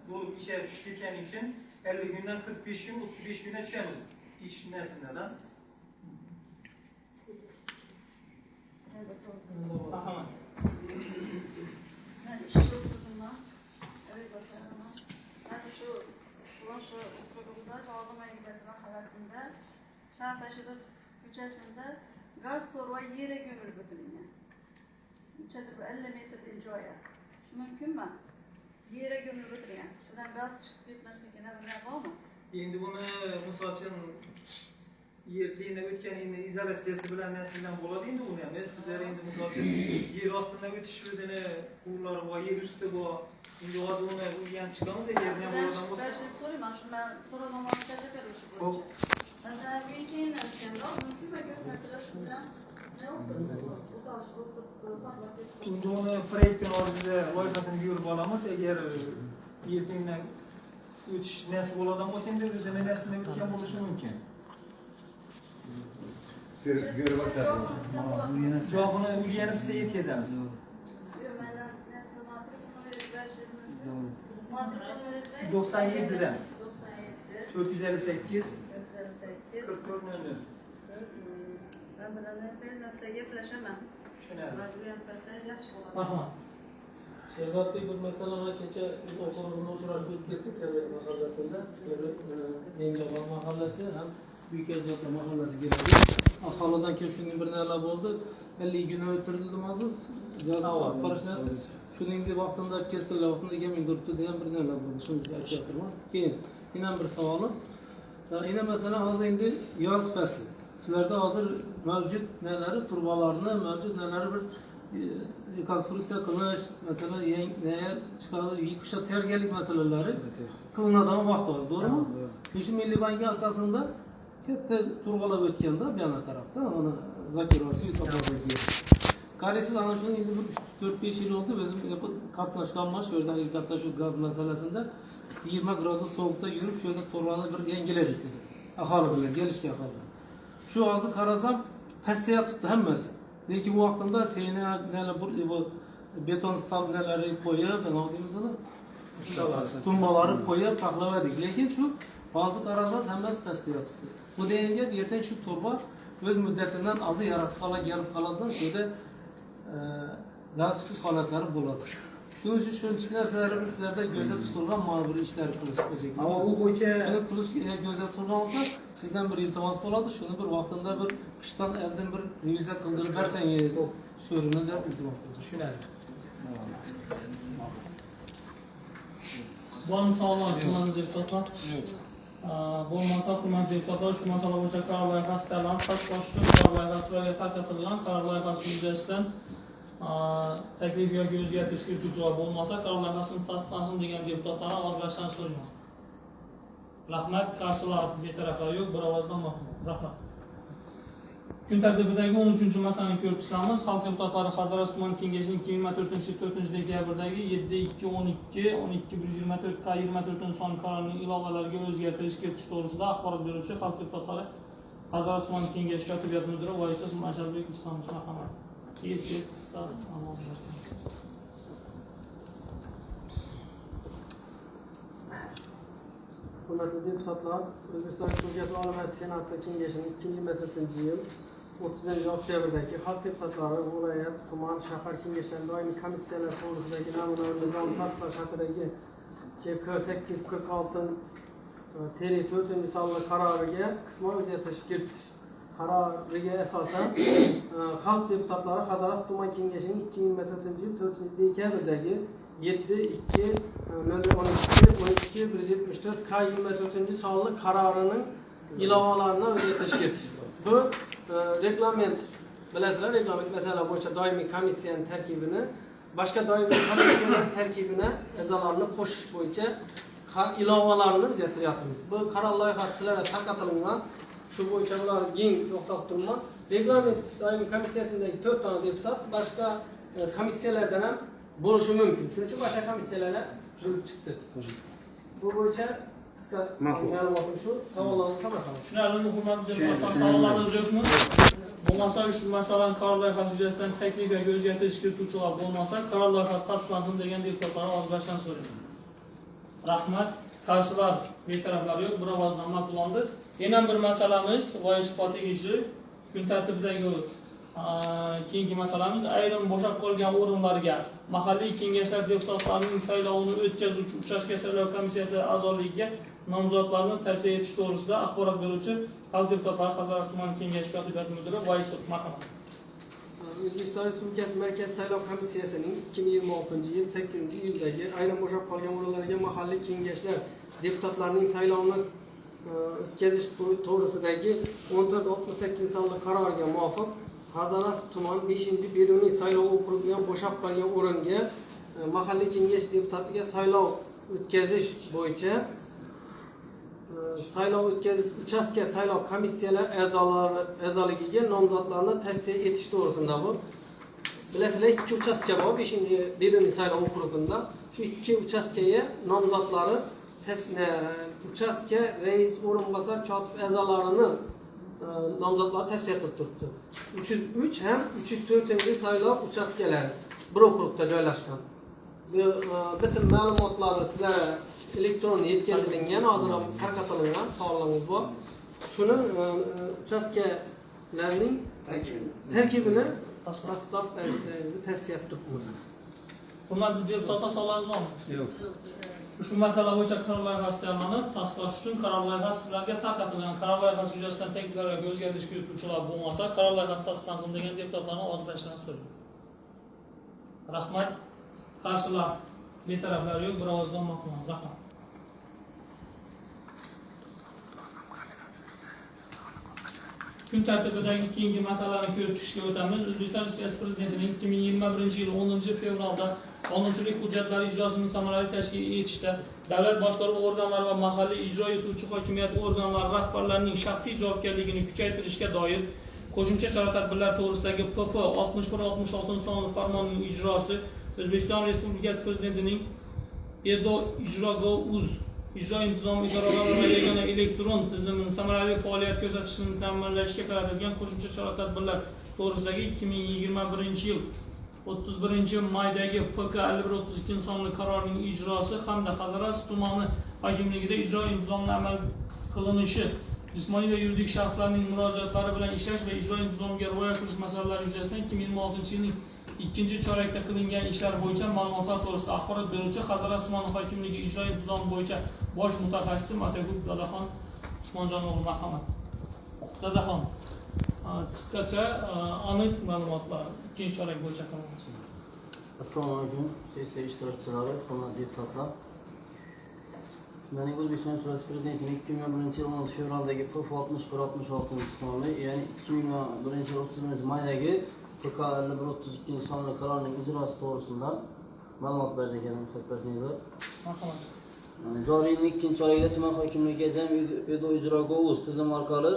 bo'lib ishga tushib ketgani uchun 50 kundan 45 kun, 35 kunga tushamiz. İş nesinden? Marhamat. Ben işi okudum. Evet başarılı. Ben şu oturduğumda Çağlama İngilizce mahallasında Şartaşı'da köşesinde gaz torba yere gömülü götürüyor. Çadır 50 metre incoya. Şu mümkün mü? Yere gömülü götürüyor. Şuradan gaz çıkıp gitmesine ne var mı? Endi buni misol uchun yerda o'tgan endi izolyatsiyasi bilan narsadan bo'ladi endi uni ham bizlar endi misol uchun yer ostidan o'tish o'zini ular bor, yer usti bor. Endi hozir uni uygan chiqamiz yerdan bo'ladigan bo'lsa. Ben so'rayman, shundan so'ragan vaqtgacha beruvchi bo'yicha. Masalan, uyga o'tganda mumkin narsalar shu bilan ne Unda uni proyektni oldida loyihasini yurib olamiz. Agar yerdan o'tish nasib bo'ladigan bo'lsa, endi o'zini nasidan o'tgan bo'lishi mumkin. Javobini o'rganib sizga yetkazamiz. 97'den 458 44 Ben bilan nasıl gaplashaman. Tushunarli. Majburiyat qilsangiz yaxshi bo'ladi. Rahmat. Sherzodbek bir masalani kecha o'quvchilarga uchrashuv o'tkazdik mahallasida. Mengabar mahallasi ham Büyükelçoklar mahallasi keladi. Aholidan kelib shunday bir narsa bo'ldi. 50 kun o'tirildi hozir. Javob berishlar. Shuningdek vaqtida kesildi, vaqtida men turibdi degan bir narsa bo'ldi. Shuni sizga aytyapman. Keyin yana bir savolim. Yana masalan hozir endi yoz fasli. Sizlarda hozir mavjud nalari, turbalarni, mavjud nalari bir rekonstruksiya qilish, masalan, yangi chiqarib, qishda tayyorgarlik masalalari qilinadigan vaqt hozir, to'g'rimi? Shu Milliy bankning orqasida katta turbalar o'tganda bu yana qarabda, mana Zakirova Svetoforga. Qaraysiz, ana shuni endi 4-5 yil oldi o'zim qatnashganman shu yerda haqiqatda shu gaz masalasida 20 gradus sovuqda yurib shu yerda turbalarni bir yangiladik biz. Aholi bilan kelishgan aholi. Shu hozir qarasam pastayotibdi hammasi. Lekin bu vaqtida teynalar bu beton stabnalari qo'yib, nima deymiz uni? Tumbalari qo'yib taxlavadik. Lekin shu hozir qarasangiz hammasi pastayotibdi. Bu deganga ertaga shu turba o'z muddatidan oldin yaratishga kelib qoladi, shunda gaz chiqish holatlari bo'ladi. Shuning uchun shuncha narsalar sizlarda ko'zda tutilgan ma'muriy ishlar qilish kerak. Ama bu bo'yicha shuni qilish ko'zda tutilgan bo'lsa, sizdan bir iltimos bo'ladi. Shuni bir vaqtida bir qishdan oldin bir reviziya qildirib bersangiz, shu o'rinda deb iltimos qildim. tushunarli. Bormi savollar, hurmatli deputatlar? Bo'lmasa, hurmatli deputatlar, shu masala bo'yicha qaror loyihasi tayyorlanib, tasdiqlash uchun qaror loyihasi sizlarga tarqatilgan. Qaror loyihasi yuzasidan taklif yoki o'zgartirish kirituvchilar bo'lmasa, qaror loyihasini tasdiqlansin degan deputatlarni ovoz berishni so'rayman. Rahmat, qarshilar betaraflar yo'q, bir ovozdan ma'qul. Rahmat. Kun tartibidagi 13-chi masalani ko'rib chiqamiz. Xalq deputatlari Hazorasp tuman kengashining 2024-4-dekabrdagi 7-2-12-12-124 son qarorining ilovalariga o'zgartirish kiritish to'g'risida axborot beruvchi xalq deputatlari Hazorasp tuman kengashi kotibiyat mudiri Voisov Mashalbek Islom Muhammad. Tez qisqa amallar. Hurmatli deputatlar, O'zbekiston Respublikasi Oliy Majlisi Senati Kengashining 2024-yil 30-oktyabrdagi xalq deputatlari viloyat, tuman, shahar kengashlari doimiy komissiyalar to'g'risidagi namunaviy nizomni tasdiqlash haqidagi KK 846-4 sonli qaroriga qisman o'zgartirish kiritish qaroriga asosan xalq deputatlari Hazorasp tuman kengashining 2024-yil 4-dekabrdagi 7-2-12-12-174 K24 sonli qarorining ilovalarini o'zgartirish kiritish. Bu reglament, bilasizlar, reglament masala bo'yicha doimiy komissiyaning tarkibini boshqa doimiy komissiyalar tarkibine a'zolarni qo'shish bo'yicha ilovalarni o'zgartiryapmiz. Bu qaror loyihasi sizlarga tarqatilgan. Shu bo'yicha ularni keng to'xtalib turman. Reglament doimiy komissiyasindagi 4 tane deputat boshqa komissiyalardan ham bo'lishi mumkin. Shuning uchun boshqa komissiyalarga tuzilib chiqdi. Bu bo'yicha qisqa ma'lumotim shu. Savollarni so'raman. Tushunarlimi, hurmatli deputatlar, savollarimiz yo'qmi? Bo'lmasa, shu masalani qaror loyihasi yuzasidan taklif yoki o'zgartirish kirituvchilar bo'lmasa, qaror loyihasi tasdiqlansin degan deputatlarni ovoz berishni so'rayman. Rahmat. Qarshilar betaraflar yo'q, bir ovozdan ma'qullandi. Yana bir masalamiz Voisov Fotigichi kun tartibidagi keyingi masalamiz ayrim bo'shab qolgan o'rinlarga mahalliy kengashlar deputatlarining saylovini o'tkazuvchi uchastka saylov komissiyasi a'zoligiga nomzodlarni tavsiya etish to'g'risida axborot beruvchi xalq deputatlari Hazorasp tuman kengashi kotibiyat mudiri Voisov marhamat. O'zbekiston Respublikasi Markaziy saylov komissiyasining 2026-yil 8-iyuldagi ayrim bo'shab qolgan o'rinlarga mahalliy kengashlar deputatlarining saylovini o'tkazish to'g'risidagi 1468 sonli qarorga muvofiq Hazaras tuman 5-Beruniy saylov okrugidan bo'shab qolgan o'ringa mahalliy kengash deputatiga saylov o'tkazish bo'yicha saylov o'tkazish uchastka saylov komissiyalar a'zoligiga nomzodlarni tavsiya etish to'g'risida bu. Bilasizlar, 2 uchastka bor 5-Beruniy saylov okrugida. Shu 2 uchastkaga nomzodlari uchastka rais o'rinbosar kotib a'zolarini nomzodlari tavsiya qilib turibdi. 303 ham 304-saylov uchastkalari bir okrugda joylashgan. Bu bitim ma'lumotlarni sizlar elektron yetkazilgan, hozir ham tarqatilgan savollaringiz bor. Shuni uchastkalarning tarkibini tasdiqlab berishingizni tavsiya etamiz. Hurmatli deputatlar, savollaringiz bormi? Yo'q. Ushbu masala bo'yicha qaror loyihasi tayyorlanib, tasdiqlash uchun qaror loyihasi sizlarga tarqatilgan. Qaror loyihasi yuzasidan takliflarga o'zgartirish kirituvchilar bo'lmasa, qaror loyihasi tasdiqlansin degan deputatlarning ovoz berishlarini so'rayman. Rahmat. Qarshilar, betaraflar yo'q, bir ovozdan ma'qul. Rahmat. Kun tartibidagi keyingi masalani ko'rib chiqishga o'tamiz. O'zbekiston Respublikasi Prezidentining 2021 yil 10 fevralda qonunchilik hujjatlari ijrosini samarali tashkil etishda davlat boshqaruv organlari va mahalliy ijro etuvchi hokimiyat organlari rahbarlarining shaxsiy javobgarligini kuchaytirishga doir qo'shimcha chora-tadbirlar to'g'risidagi PP 61-66 sonli farmonining ijrosi O'zbekiston Respublikasi Prezidentining EDO-Ijro.uz ijro intizom idoralari va yagona elektron tizimini samarali faoliyat ko'rsatishini ta'minlashga qaratilgan qo'shimcha chora-tadbirlar to'g'risidagi 2021 yil 31 maydagi PK 5132 sonli qarorning ijrosi hamda Hazaras tumani hokimligida ijro intizomli amal qilinishi, jismoniy va yuridik shaxslarning murojaatlari bilan ishlash va ijro intizomiga rioya qilish masalalari yuzasidan 2026 yilning 2-chorakda qilingan ishlar bo'yicha ma'lumotlar to'g'risida axborot beruvchi Hazaras tumani hokimligi ijro intizomi bo'yicha bosh mutaxassisi Matagul Dadaxon Usmonjono'g'li marhamat. Dadaxon, qisqacha aniq ma'lumotlar 2-chorak bo'yicha qilamiz. Assalomu alaykum, sessiya ishtirokchilari, hurmatli deputatlar. Shundan O'zbekiston Respublikasi Prezidentining 2021 yil 10 fevraldagi PF 61-66 sonli, ya'ni 2021 yil 31 maydagi PK 5132 sonli qarorning ijrosi to'g'risida ma'lumot bergan mutaxassislar. Marhamat. Joriy yilning 2-chorakda tuman hokimligiga jami EDO-Ijro.uz tizim orqali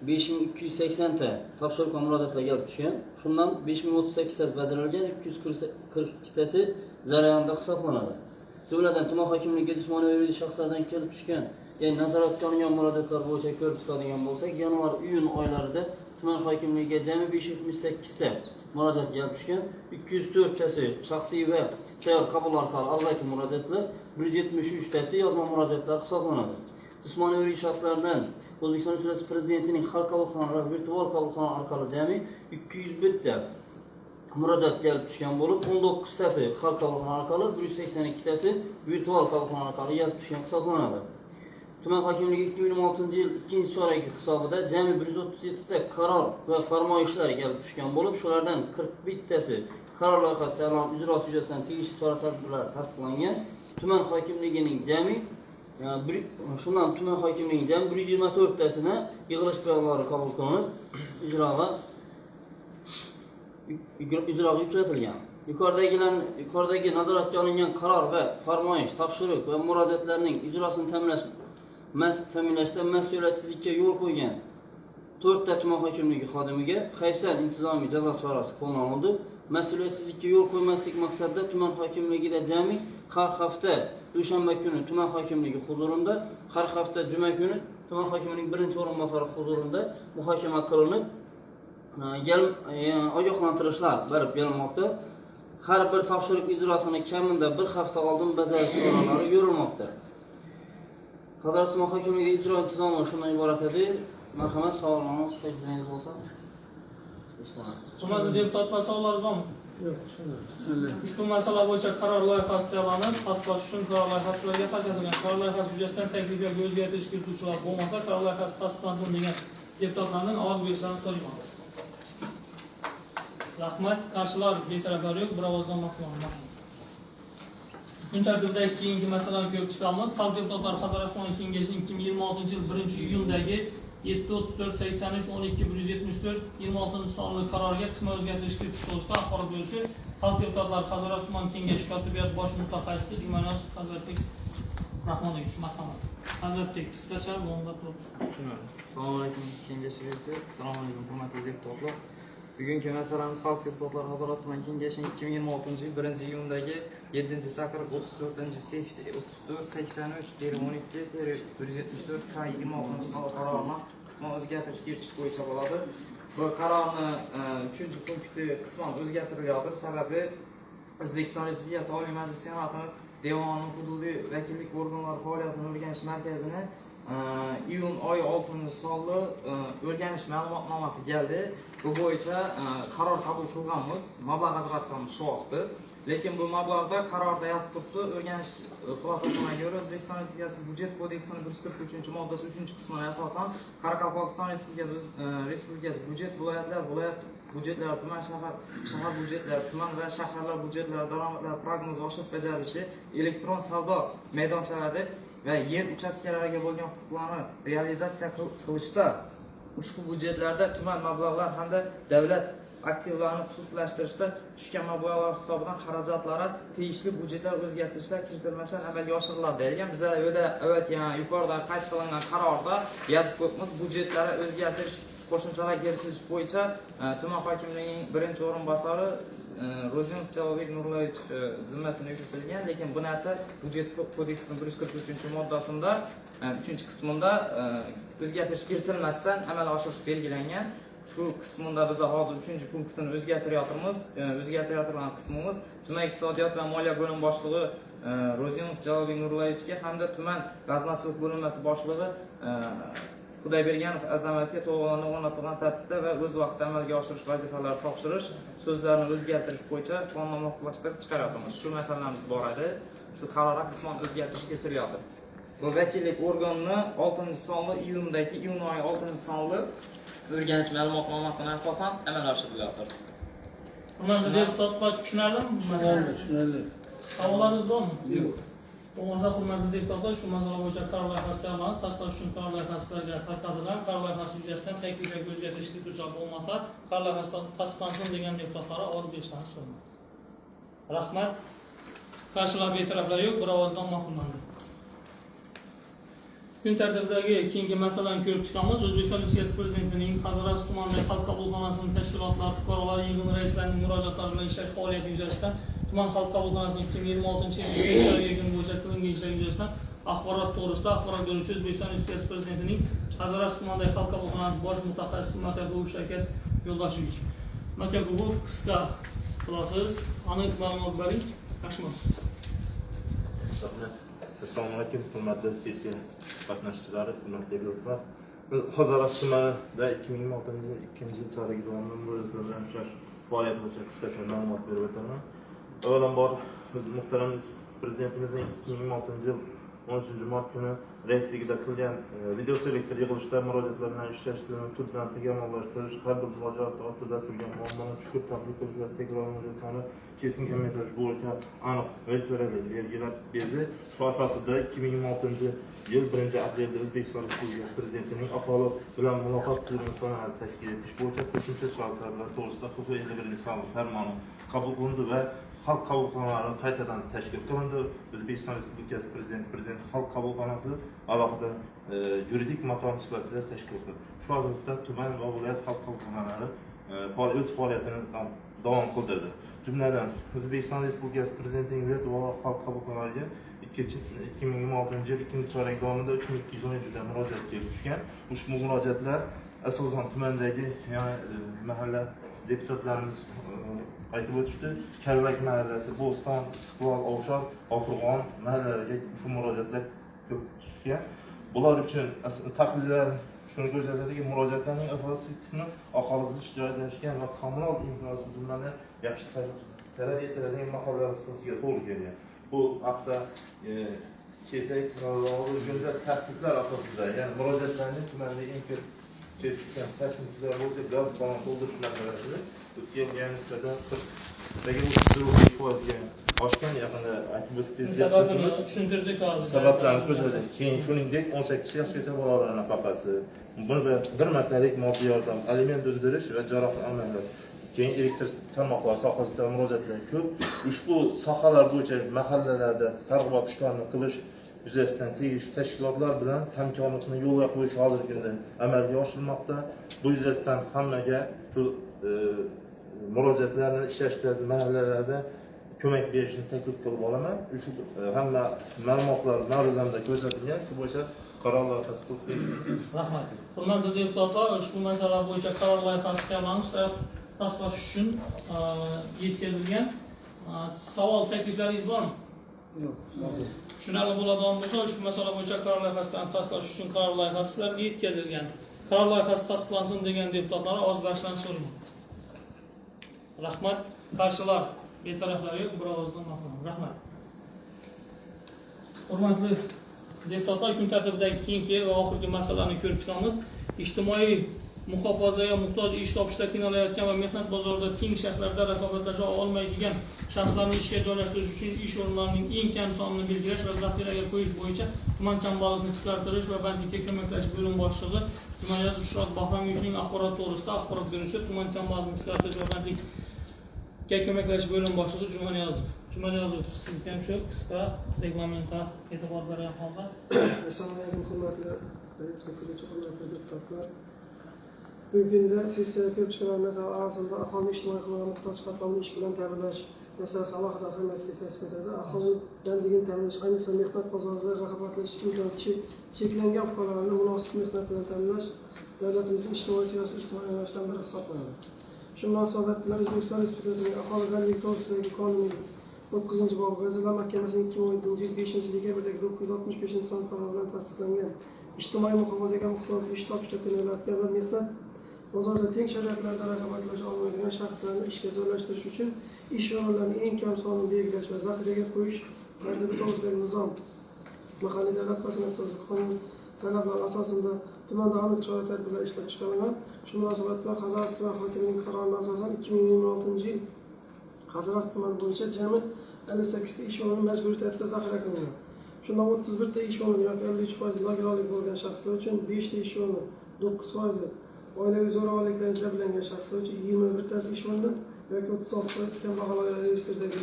5280 ta topshiriq va murojaatlar kelib tushgan. Shundan 5038 tasi bajarilgan, 242 tasi jarayonda hisoblanadi. Jumladan tuman hokimligiga jismoniy va yuridik shaxslardan kelib tushgan, ya'ni nazoratga olingan murojaatlar bo'yicha ko'rib chiqadigan bo'lsak, yanvar-iyun oylarida tuman hokimligiga jami 578 ta murojaat kelib tushgan, 204 tasi shaxsiy va sayyor qabul orqali aldagi murojaatlar, 173 tasi yozma murojaatlar hisoblanadi. Jismoniy va yuridik shaxslardan O'zbekiston Respublikasi Prezidentining xalq qabulxonalari va virtual qabulxona orqali jami 201 ta murojaat kelib tushgan bo'lib, 19 tasi xalq qabulxona orqali, 182 tasi virtual qabulxona orqali kelib tushgan hisoblanadi. Tuman hokimligi 2026 yil 2-chorak hisobida jami 137 ta qaror va farmoyishlar kelib tushgan bo'lib, shulardan 41 tasi qaror loyihasi tayyorlanib, ijrosi yuzasidan tegishli chora-tadbirlar tasdiqlangan. Tuman hokimligining jami shundan tuman hokimligining jami 124 tasini yig'ilish planlari qabul qilinib, ijroga yuklatilgan. Yuqoridagi nazoratga olingan qaror va farmoyish, topshiriq va murojaatlarning ijrosini ta'minlashda mas'uliyatsizlikka yo'l qo'ygan 4 ta tuman hokimligi xodimiga hayfsan intizomiy jazo chorasi qo'llanildi. Mas'uliyatsizlikka yo'l qo'ymaslik maqsadida tuman hokimligida jami har hafta dushanba kuni tuman hokimligi huzurida, har hafta juma kuni tuman hokimining birinchi o'rinbosari huzurida muhokama qilinib, ogohlantirishlar berib berilmoqda. Har bir topshiriq ijrosini kamida bir hafta oldin bajarish choralari ko'rilmoqda. Hazaras tuman hokimligi ijro intizomi shundan iborat edi. Marhamat, savollarni takliflaringiz bo'lsa. Hurmatli deputatlar, savollaringiz bormi? Yo'q, Ushbu masala bo'yicha qaror loyihasi tayyorlanib, tasdiqlash uchun qaror loyihasiga tarqatilgan. Qaror loyihasi yuzasidan takliflarga o'zgartirish kirituvchilar bo'lmasa, qaror loyihasi tasdiqlansin degan deputatlarning ovoz berishlarini so'rayman. Rahmat. Qarshilar, betaraflar yo'q, bir ovozdan ma'qul. Kun tartibidagi keyingi masalalarni ko'rib chiqamiz. Xalq deputatlari Hazorasp tumani kengashining 2026 yil 1-iyundagi 73483-12-174 26 sonli qaroriga qisman o'zgartirish kiritish to'g'risida axborot beruvchi Xalq deputatlari Hazorasp tumani kengashi kotibiyat bosh mutaxassisi Jumanyoz Hazratbek Rahmonovich, marhamat. Hazratbek, qisqacha o'nlab turibsiz. Assalomu alaykum kengash raisi, assalomu alaykum hurmatli deputatlar. Bugungi masalamiz Xalq deputatlari Hazorasp tumani kengashining 2026 yil 1-iyundagi 7-chaqiriq 34-sessiya 3483-12-174 K26 son qarorini qisman o'zgartirish kiritish bo'yicha bo'ladi. Bu qarorni 3-punkti qisman o'zgartirilyapti. Sababi O'zbekiston Respublikasi Oliy Majlisi Senati Devonining hududiy vakillik organlari faoliyatini o'rganish markazini iyun oyi 6-sonli o'rganish ma'lumotnomasi keldi. Bu bo'yicha qaror qabul qilganmiz, mablag' ajratganmiz shu vaqtda. Lekin bu mablag'da qarorda yozib turibdi, o'rganish xulosasiga ko'ra O'zbekiston Respublikasi Budjet kodeksining 143-moddasi 3-qismiga asosan Qoraqalpog'iston Respublikasi budjet viloyat budjetlari, tuman shahar budjetlari, tuman va shaharlar budjetlari daromadlari prognozi oshib bajarilishi, elektron savdo maydonchalari va yer uchastkalariga bo'lgan huquqlarni realizatsiya qilishda ushbu budjetlarda tuman mablag'lar hamda davlat aktivlarini xususlashtirishda tushgan mablag'lar hisobidan xarajatlari tegishli budjetlar o'zgartirishlar kiritilmasdan amalga oshiriladi deyilgan. Biz yuqorida qayd qilingan qarorda yozib ko'ramiz, budjetlarni o'zgartirish qo'shimchalar kiritish bo'yicha tuman hokimligining birinchi o'rinbosari Ro'zinov Jalolbek Nurlayevich zimmasiga yuklatilgan, lekin bu narsa budjet kodeksining 143-moddasida 3-qismida o'zgartirish kiritilmasdan amalga oshirish belgilangan. Shu qismida biz hozir 3-punktini o'zgartirayotgan qismimiz tuman iqtisodiyot va moliya bo'lim boshlig'i Ro'zinov Jalolbek Nurlayevichga hamda tuman g'aznachilik bo'linmasi boshlig'i Xudoyberganov Azamatga to'g'rilanib o'rnatilgan tartibda va o'z vaqtida amalga oshirish vazifalari topshirish, so'zlarni o'zgartirish bo'yicha qonunni muvofiqlashtirib chiqaryapmiz. Shu masalamiz bor edi. Shu qarorga qisman o'zgartirish kiritilyapti. Bu vakillik organini 6-sonli iyundagi iyun oyi 6-sonli o'rganish ma'lumotnomasiga asosan amalga oshirilyapti. Hurmatli deputatlar, tushunarlimi? Tushunarli. Savollaringiz bormi? Yo'q. Bo'lmasa, hurmatli deputatlar, shu masala bo'yicha qaror loyihasi tayyorlanib, tasdiq uchun qaror loyihasiga tarqatilgan. Qaror loyihasi yuzasidan taklif yoki o'zgartirish kirituvchilar bo'lmasa, qaror loyihasi tasdiqlansin degan deputatlar ovoz berishlarini so'raman. Rahmat. Qarshilar betaraflar yo'q, bir ovozdan ma'qullandi. Kun tartibidagi keyingi masalani ko'rib chiqamiz. O'zbekiston Respublikasi Prezidentining Hazorasp tumanidagi xalq qabulxonasining tashkilotlar, fuqarolar yig'ini raislarining murojaatlari bilan ishlash faoliyati yuzasidan tuman xalq qabulxonasining 2026 yil 2-oyga bo'yicha qilingan ishlar yuzasidan axborot to'g'risida axborot beruvchi O'zbekiston Respublikasi Prezidentining Hazorasp tumanidagi xalq qabulxonasi bosh mutaxassisi Makabulov Shavkat Yo'ldoshevich. Makabulov, qisqa qilasiz, aniq ma'lumot bering. Rahmat. Assalomu alaykum, hurmatli sessiya qatnashchilari, hurmatli do'stlar. Hazorasp tumanida 2026 yil 2-yil chorak davomida murojaatlar bilan ishlash faoliyati bo'yicha qisqacha ma'lumot berib o'taman. Avvalambor muhtaram Prezidentimizning 2026 yil 13-mart kuni raisligida qilgan video selektor yig'ilishida murojaatlar bilan ishlash tizimini tubdan takomillashtirish, har bir murojaat ortida turgan muammolarni chuqur tahlil qilish va takror murojaatlarni keskin kamaytirish bo'yicha aniq vazifalar belgilab berdi. Shu asosida 2026 yil 1-aprelda O'zbekiston Respublikasi Prezidentining aholi bilan muloqot tizimini tashkil etish bo'yicha qo'shimcha chorrahalar to'g'risida huquqiy belgilangan farmoni qabul qilindi va xalq qabulxonalari qaytadan tashkil qilindi. O'zbekiston Respublikasi Prezident xalq qabulxonasi alohida yuridik makon sifatida tashkil qildi. Shu asosda tuman va viloyat xalq qabulxonalari o'z faoliyatini davom qildirdi. Jumladan O'zbekiston Respublikasi Prezidentining viloyat va xalq qabulxonalariga 2026 yil 2-chorak davomida 3217 ta murojaat kelib tushgan. Ushbu murojaatlar asosan tumandagi mahalla deputatlarimiz aytib o'tishdi. Karvak mahallasi, Bo'ston, Istiqlol, Ovshar, Ofirg'on mahallalariga shu murojaatlar ko'p tushgan. Bular uchun tahlillar shuni ko'rsatadiki, murojaatlarning asosiy qismi aholi zich joylashgan va kommunal infratuzilmani yaxshi talab etiladigan mahallalar listasiga to'g'ri kelgan. Bu haqda kelsak, hozirgi tasdiqlar asosida, ya'ni murojaatlarning tumandagi eng ko'p tasdiqlar bo'yicha gaz balon to'ldirish masalasida o'tgan yil nisbatan lekin 35%ga oshgan yaqinda aytib o'tdingiz. Sababini tushuntirdik hozir. Sabablarni ko'rsating. Keyin shuningdek 18 yoshgacha bolalar nafaqasi, bunda bir martalik moddiy yordam, aliment undirish va jarohat amaliyot. Keyin elektr tarmoqlar sohasida murojaatlar ko'p. Ushbu sohalar bo'yicha mahallalarda targ'ibot ishlarini qilish yuzasidan tegishli tashkilotlar bilan hamkorlikni yo'lga qo'yish hozirgi kunda amalga oshirilmoqda. Bu yuzasidan hammaga shu murojaatlarni ishlashda mahallalarda ko'mak berishni taklif qilib olaman. Shu hamma ma'lumotlar ma'ruzamda ko'rsatilgan. Shu bo'yicha qaror loyihasi qilib berilgan. Rahmat. Hurmatli deputatlar, ushbu masala bo'yicha qaror loyihasi tayyorlanib, tasdiqlash uchun yetkazilgan. Savol, takliflaringiz bormi? Yo'q. Tushunarli bo'ladigan bo'lsa, ushbu masala bo'yicha qaror loyihasidan tasdiqlash uchun qaror loyihasi sizlarga yetkazilgan. Qaror loyihasi tasdiqlansin degan deputatlar ovoz berishni so'rayman. Rahmat. Qarshilar, betaraflar yo'q, bir ovozdan ma'qul. Rahmat. Hurmatli deputatlar, kun tartibidagi keyingi va oxirgi masalani ko'rib chiqamiz. Ijtimoiy muhofazaga muhtoj ish topishda qiynalayotgan va mehnat bozorida teng shaxslarda raqobatlasha olmaydigan shaxslarni ishga joylashtirish uchun ish o'rinlarining eng kam sonini belgilash va zaxiraga qo'yish bo'yicha tuman kambag'allikni qisqartirish va bandlikka ko'maklash bo'lim boshlig'i Jumaniyazov Shuhrat Bahromovichning axborot to'g'risida axborot beruvchi tuman kambag'allikni qisqartirish va bandlikka ko'maklash bo'lim boshlig'i Jumaniyazov, sizga ham shu qisqa reglamentga e'tibor bergan holda. Assalomu alaykum, hurmatli deputatlar. Bugunda sessiya ko'rib chiqqan masala asosida aholini ijtimoiy himoya muhtoj qatlamni ish bilan ta'minlash masalasi alohida ahamiyatga kasb etadi. Aholi bandligini ta'minlash, ayniqsa mehnat bozorida raqobatlashish imkoni cheklangan fuqarolarni munosib mehnat bilan ta'minlash davlatimizning ijtimoiy siyosiy ustuvor yo'nalishlaridan biri hisoblanadi. Shu munosabat bilan O'zbekiston Respublikasining aholi bandligi to'g'risidagi qonunining 9-bobi Vazirlar Mahkamasining 2017 yil 5-dekabrdagi 965-son qarori bilan tasdiqlangan ijtimoiy muhofazaga muhtoj ish topishda qiynalayotgan va mehnat bozorda teng sharoitlarda raqobatlasha olmaydigan shaxslarni ishga joylashtirish uchun ish o'rinlarining eng kam sonini belgilash va zaxiraga qo'yish tartibi to'g'risidagi nizom mahalliy davlat hokimiyati qonun talablari asosida tumanda aniq chora-tadbirlar ishlab chiqarilgan. Shu munosabat bilan Hazarasp tuman hokimining qaroriga asosan 2026 yil Hazarasp tumani bo'yicha jami 58 ta ish o'rni majburiy tartibda zaxira qilingan. Shundan 31 ta ish o'rni yoki 53% nogironlik bo'lgan shaxslar uchun 5 ta ish o'rni 9% oilaviy zo'ravonlikdan jabrlangan shaxslar uchun 21 ta ish o'rni yoki 36% kambag'al oilalar registridagi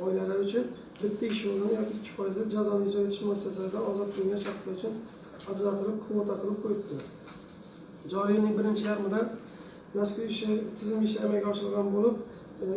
oilalar uchun bitta ish o'rni yoki 2% jazoni ijro etish muassasalaridan ozod qilingan shaxslar uchun ajratilib kvota qilib qo'yibdi. Joriy yilning birinchi yarmida mazkur tizim ishi amalga oshirilgan bo'lib,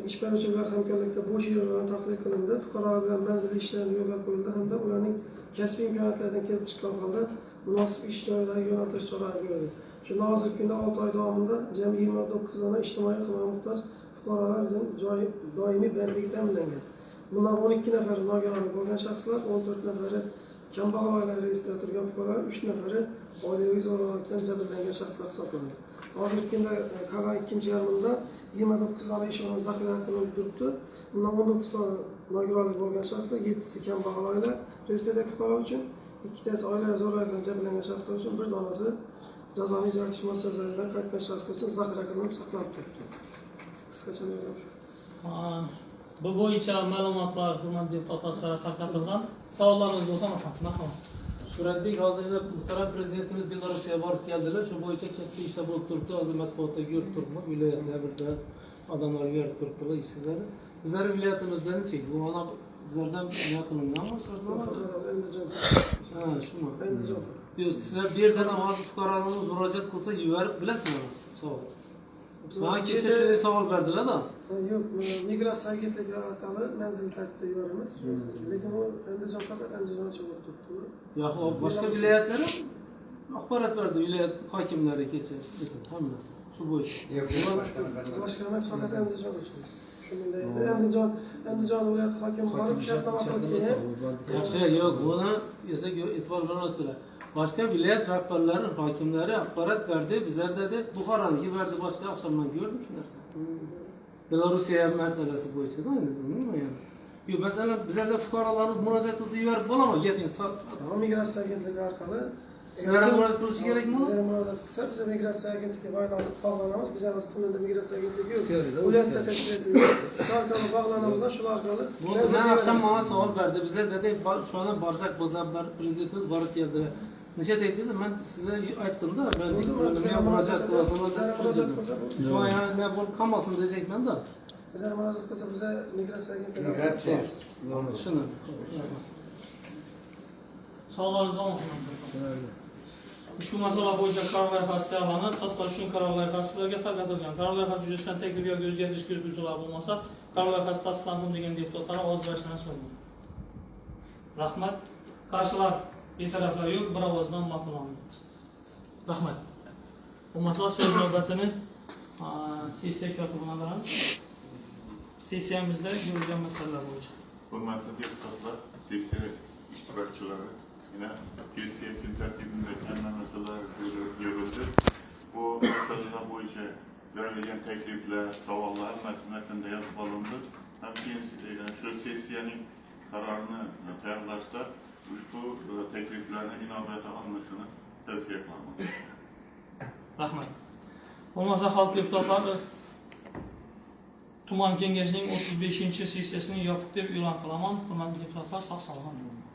ish beruvchi bilan hamkorlikda bo'sh yerlar tahlil qilindi, fuqarolar bilan manzilli ishlarni yo'lga qo'yildi hamda ularning kasbiy imkoniyatlaridan kelib chiqqan holda munosib ish joylariga yo'naltirish choralari ko'rildi. Shunda hozirgi kunda 6 oy davomida jami 29 dona ijtimoiy himoya muhtoj fuqarolar uchun doimiy bandlik ta'minlangan. Bundan 12 nafari nogironlik bo'lgan shaxslar, 14 nafari kambag'al oilalar reyestrida turgan fuqarolar, 3 nafari oilaviy zo'ravonlikdan jabrlangan shaxslar hisoblanadi. Hozirgi kunda qalan ikkinchi yarmida 29 dona ish o'rni zaxira qilinib turibdi. Bundan 19 dona nogironlik bo'lgan shaxslar, 7si kambag'al oilalar reyestridagi fuqarolar uchun, 2tasi oilaviy zo'ravonlikdan jabrlangan shaxslar uchun, 1 donasi jazoni ijro etish muassasalaridan qaytgan shaxslar uchun zaxira qilinib saqlanib turibdi. Qisqacha ma'lumot shu. Bu bo'yicha ma'lumotlar hurmatli deputatlar tarqatilgan. Savollarınız bo'lsa marhamat. Suratbek hozirda muhtaram prezidentimiz Belorussiyaga borib keldilar. Shu bo'yicha katta ishlar bo'lib turibdi. Hozir matbuotda ko'rib turibmiz. Viloyatlarda odamlar berib turibdilar ishsizlar. Bizlar viloyatimizdan-chi, bu ona bizlardan nima qilinganmi? Ha, shumi. Yo'q, sizlar bu yerdan hozir fuqarolarimiz murojaat qilsa yuborib bilasizmi? Savol. Bana kecha shunday savol berdilar-da. Yo'q, migratsiya agentligi orqali manzil tartibida yuboramiz. Lekin u Andijon faqat Andijoncha bo'lib turibdi. Yo'q, boshqa viloyatlar ham axborot berdi, viloyat hokimlari kecha hammasi. Shu bo'yicha. Boshqa emas, faqat Andijon uchun. Shunday edi. Andijon viloyat hokimi borib shartnoma qilgan. Yaxshi, yo'q, buni esa e'tibor bermasizlar. Başka vilayet rahbarları, hakimleri axborot berdi, bizlarda deb Buxoroniki berdi, boshqa oqshomdan ko'rdim shu narsa. Belorussiya masalasi bo'yicha da endi bilmayman. Yo'q, masalan, bizlarda fuqarolarimiz murojaat qilsa yuborib bo'ladimi? Gapingiz migratsiya agentligi orqali Sizlarga murojaat qilish kerakmi? Bizlarga murojaat qilsa, biz migratsiya agentligiga bog'lanamiz. Bizlarimiz tumanda migratsiya agentligi yo'q. Teoriyada Viloyatda tashkil etilgan. Shu orqali bog'lanamiz, shu orqali. Bu bizden akşam bana savol berdi. Bizler dedi şu anda barcak bozablar prezidentimiz barıp geldi. Neçe dediniz? Ben size aytdım da ben bölümüne murojaat kılasınız. Şu an yani ne bol kalmasın diyecek ben de. Bizlarga murojaat qilsa, bize migratsiya agentligi. Şunu. Sağlarınızda olun. Ushbu masala bo'yicha qaror loyihasi tayyorlanib, tasdiqlash uchun qaror loyihasi sizlarga tarqatilgan. Qaror loyihasi yuzasidan taklif yoki o'zgartirish kirituvchilar bo'lmasa, qaror loyihasi tasdiqlansin degan deputatlar ovoz berishni so'radim. Rahmat. Qarshilar, betaraflar yo'q, bir ovozdan ma'qullandi. Rahmat. Bo'lmasa so'z navbatini sessiya kotibiga beramiz. Sessiyamizda ko'rilgan masalalar bo'yicha. Hurmatli deputatlar, sessiya ishtirokchilari, yine sessiya kun tartibinde kendi meseleler görüldü. Bu meseleler boyunca verilgen teklifler, savollar metninde yazıp alındı. Hem şu sessiyanın kararını tayyorlashda ushbu tekliflarni inobatga olinishini tavsiya qilaman. Rahmat. Bo'lmasa xalq deputatlari tuman kengashining 35-sessiyasini yopiq deb e'lon qilaman. Hurmatli deputatlar, sog' salomat bo'ling.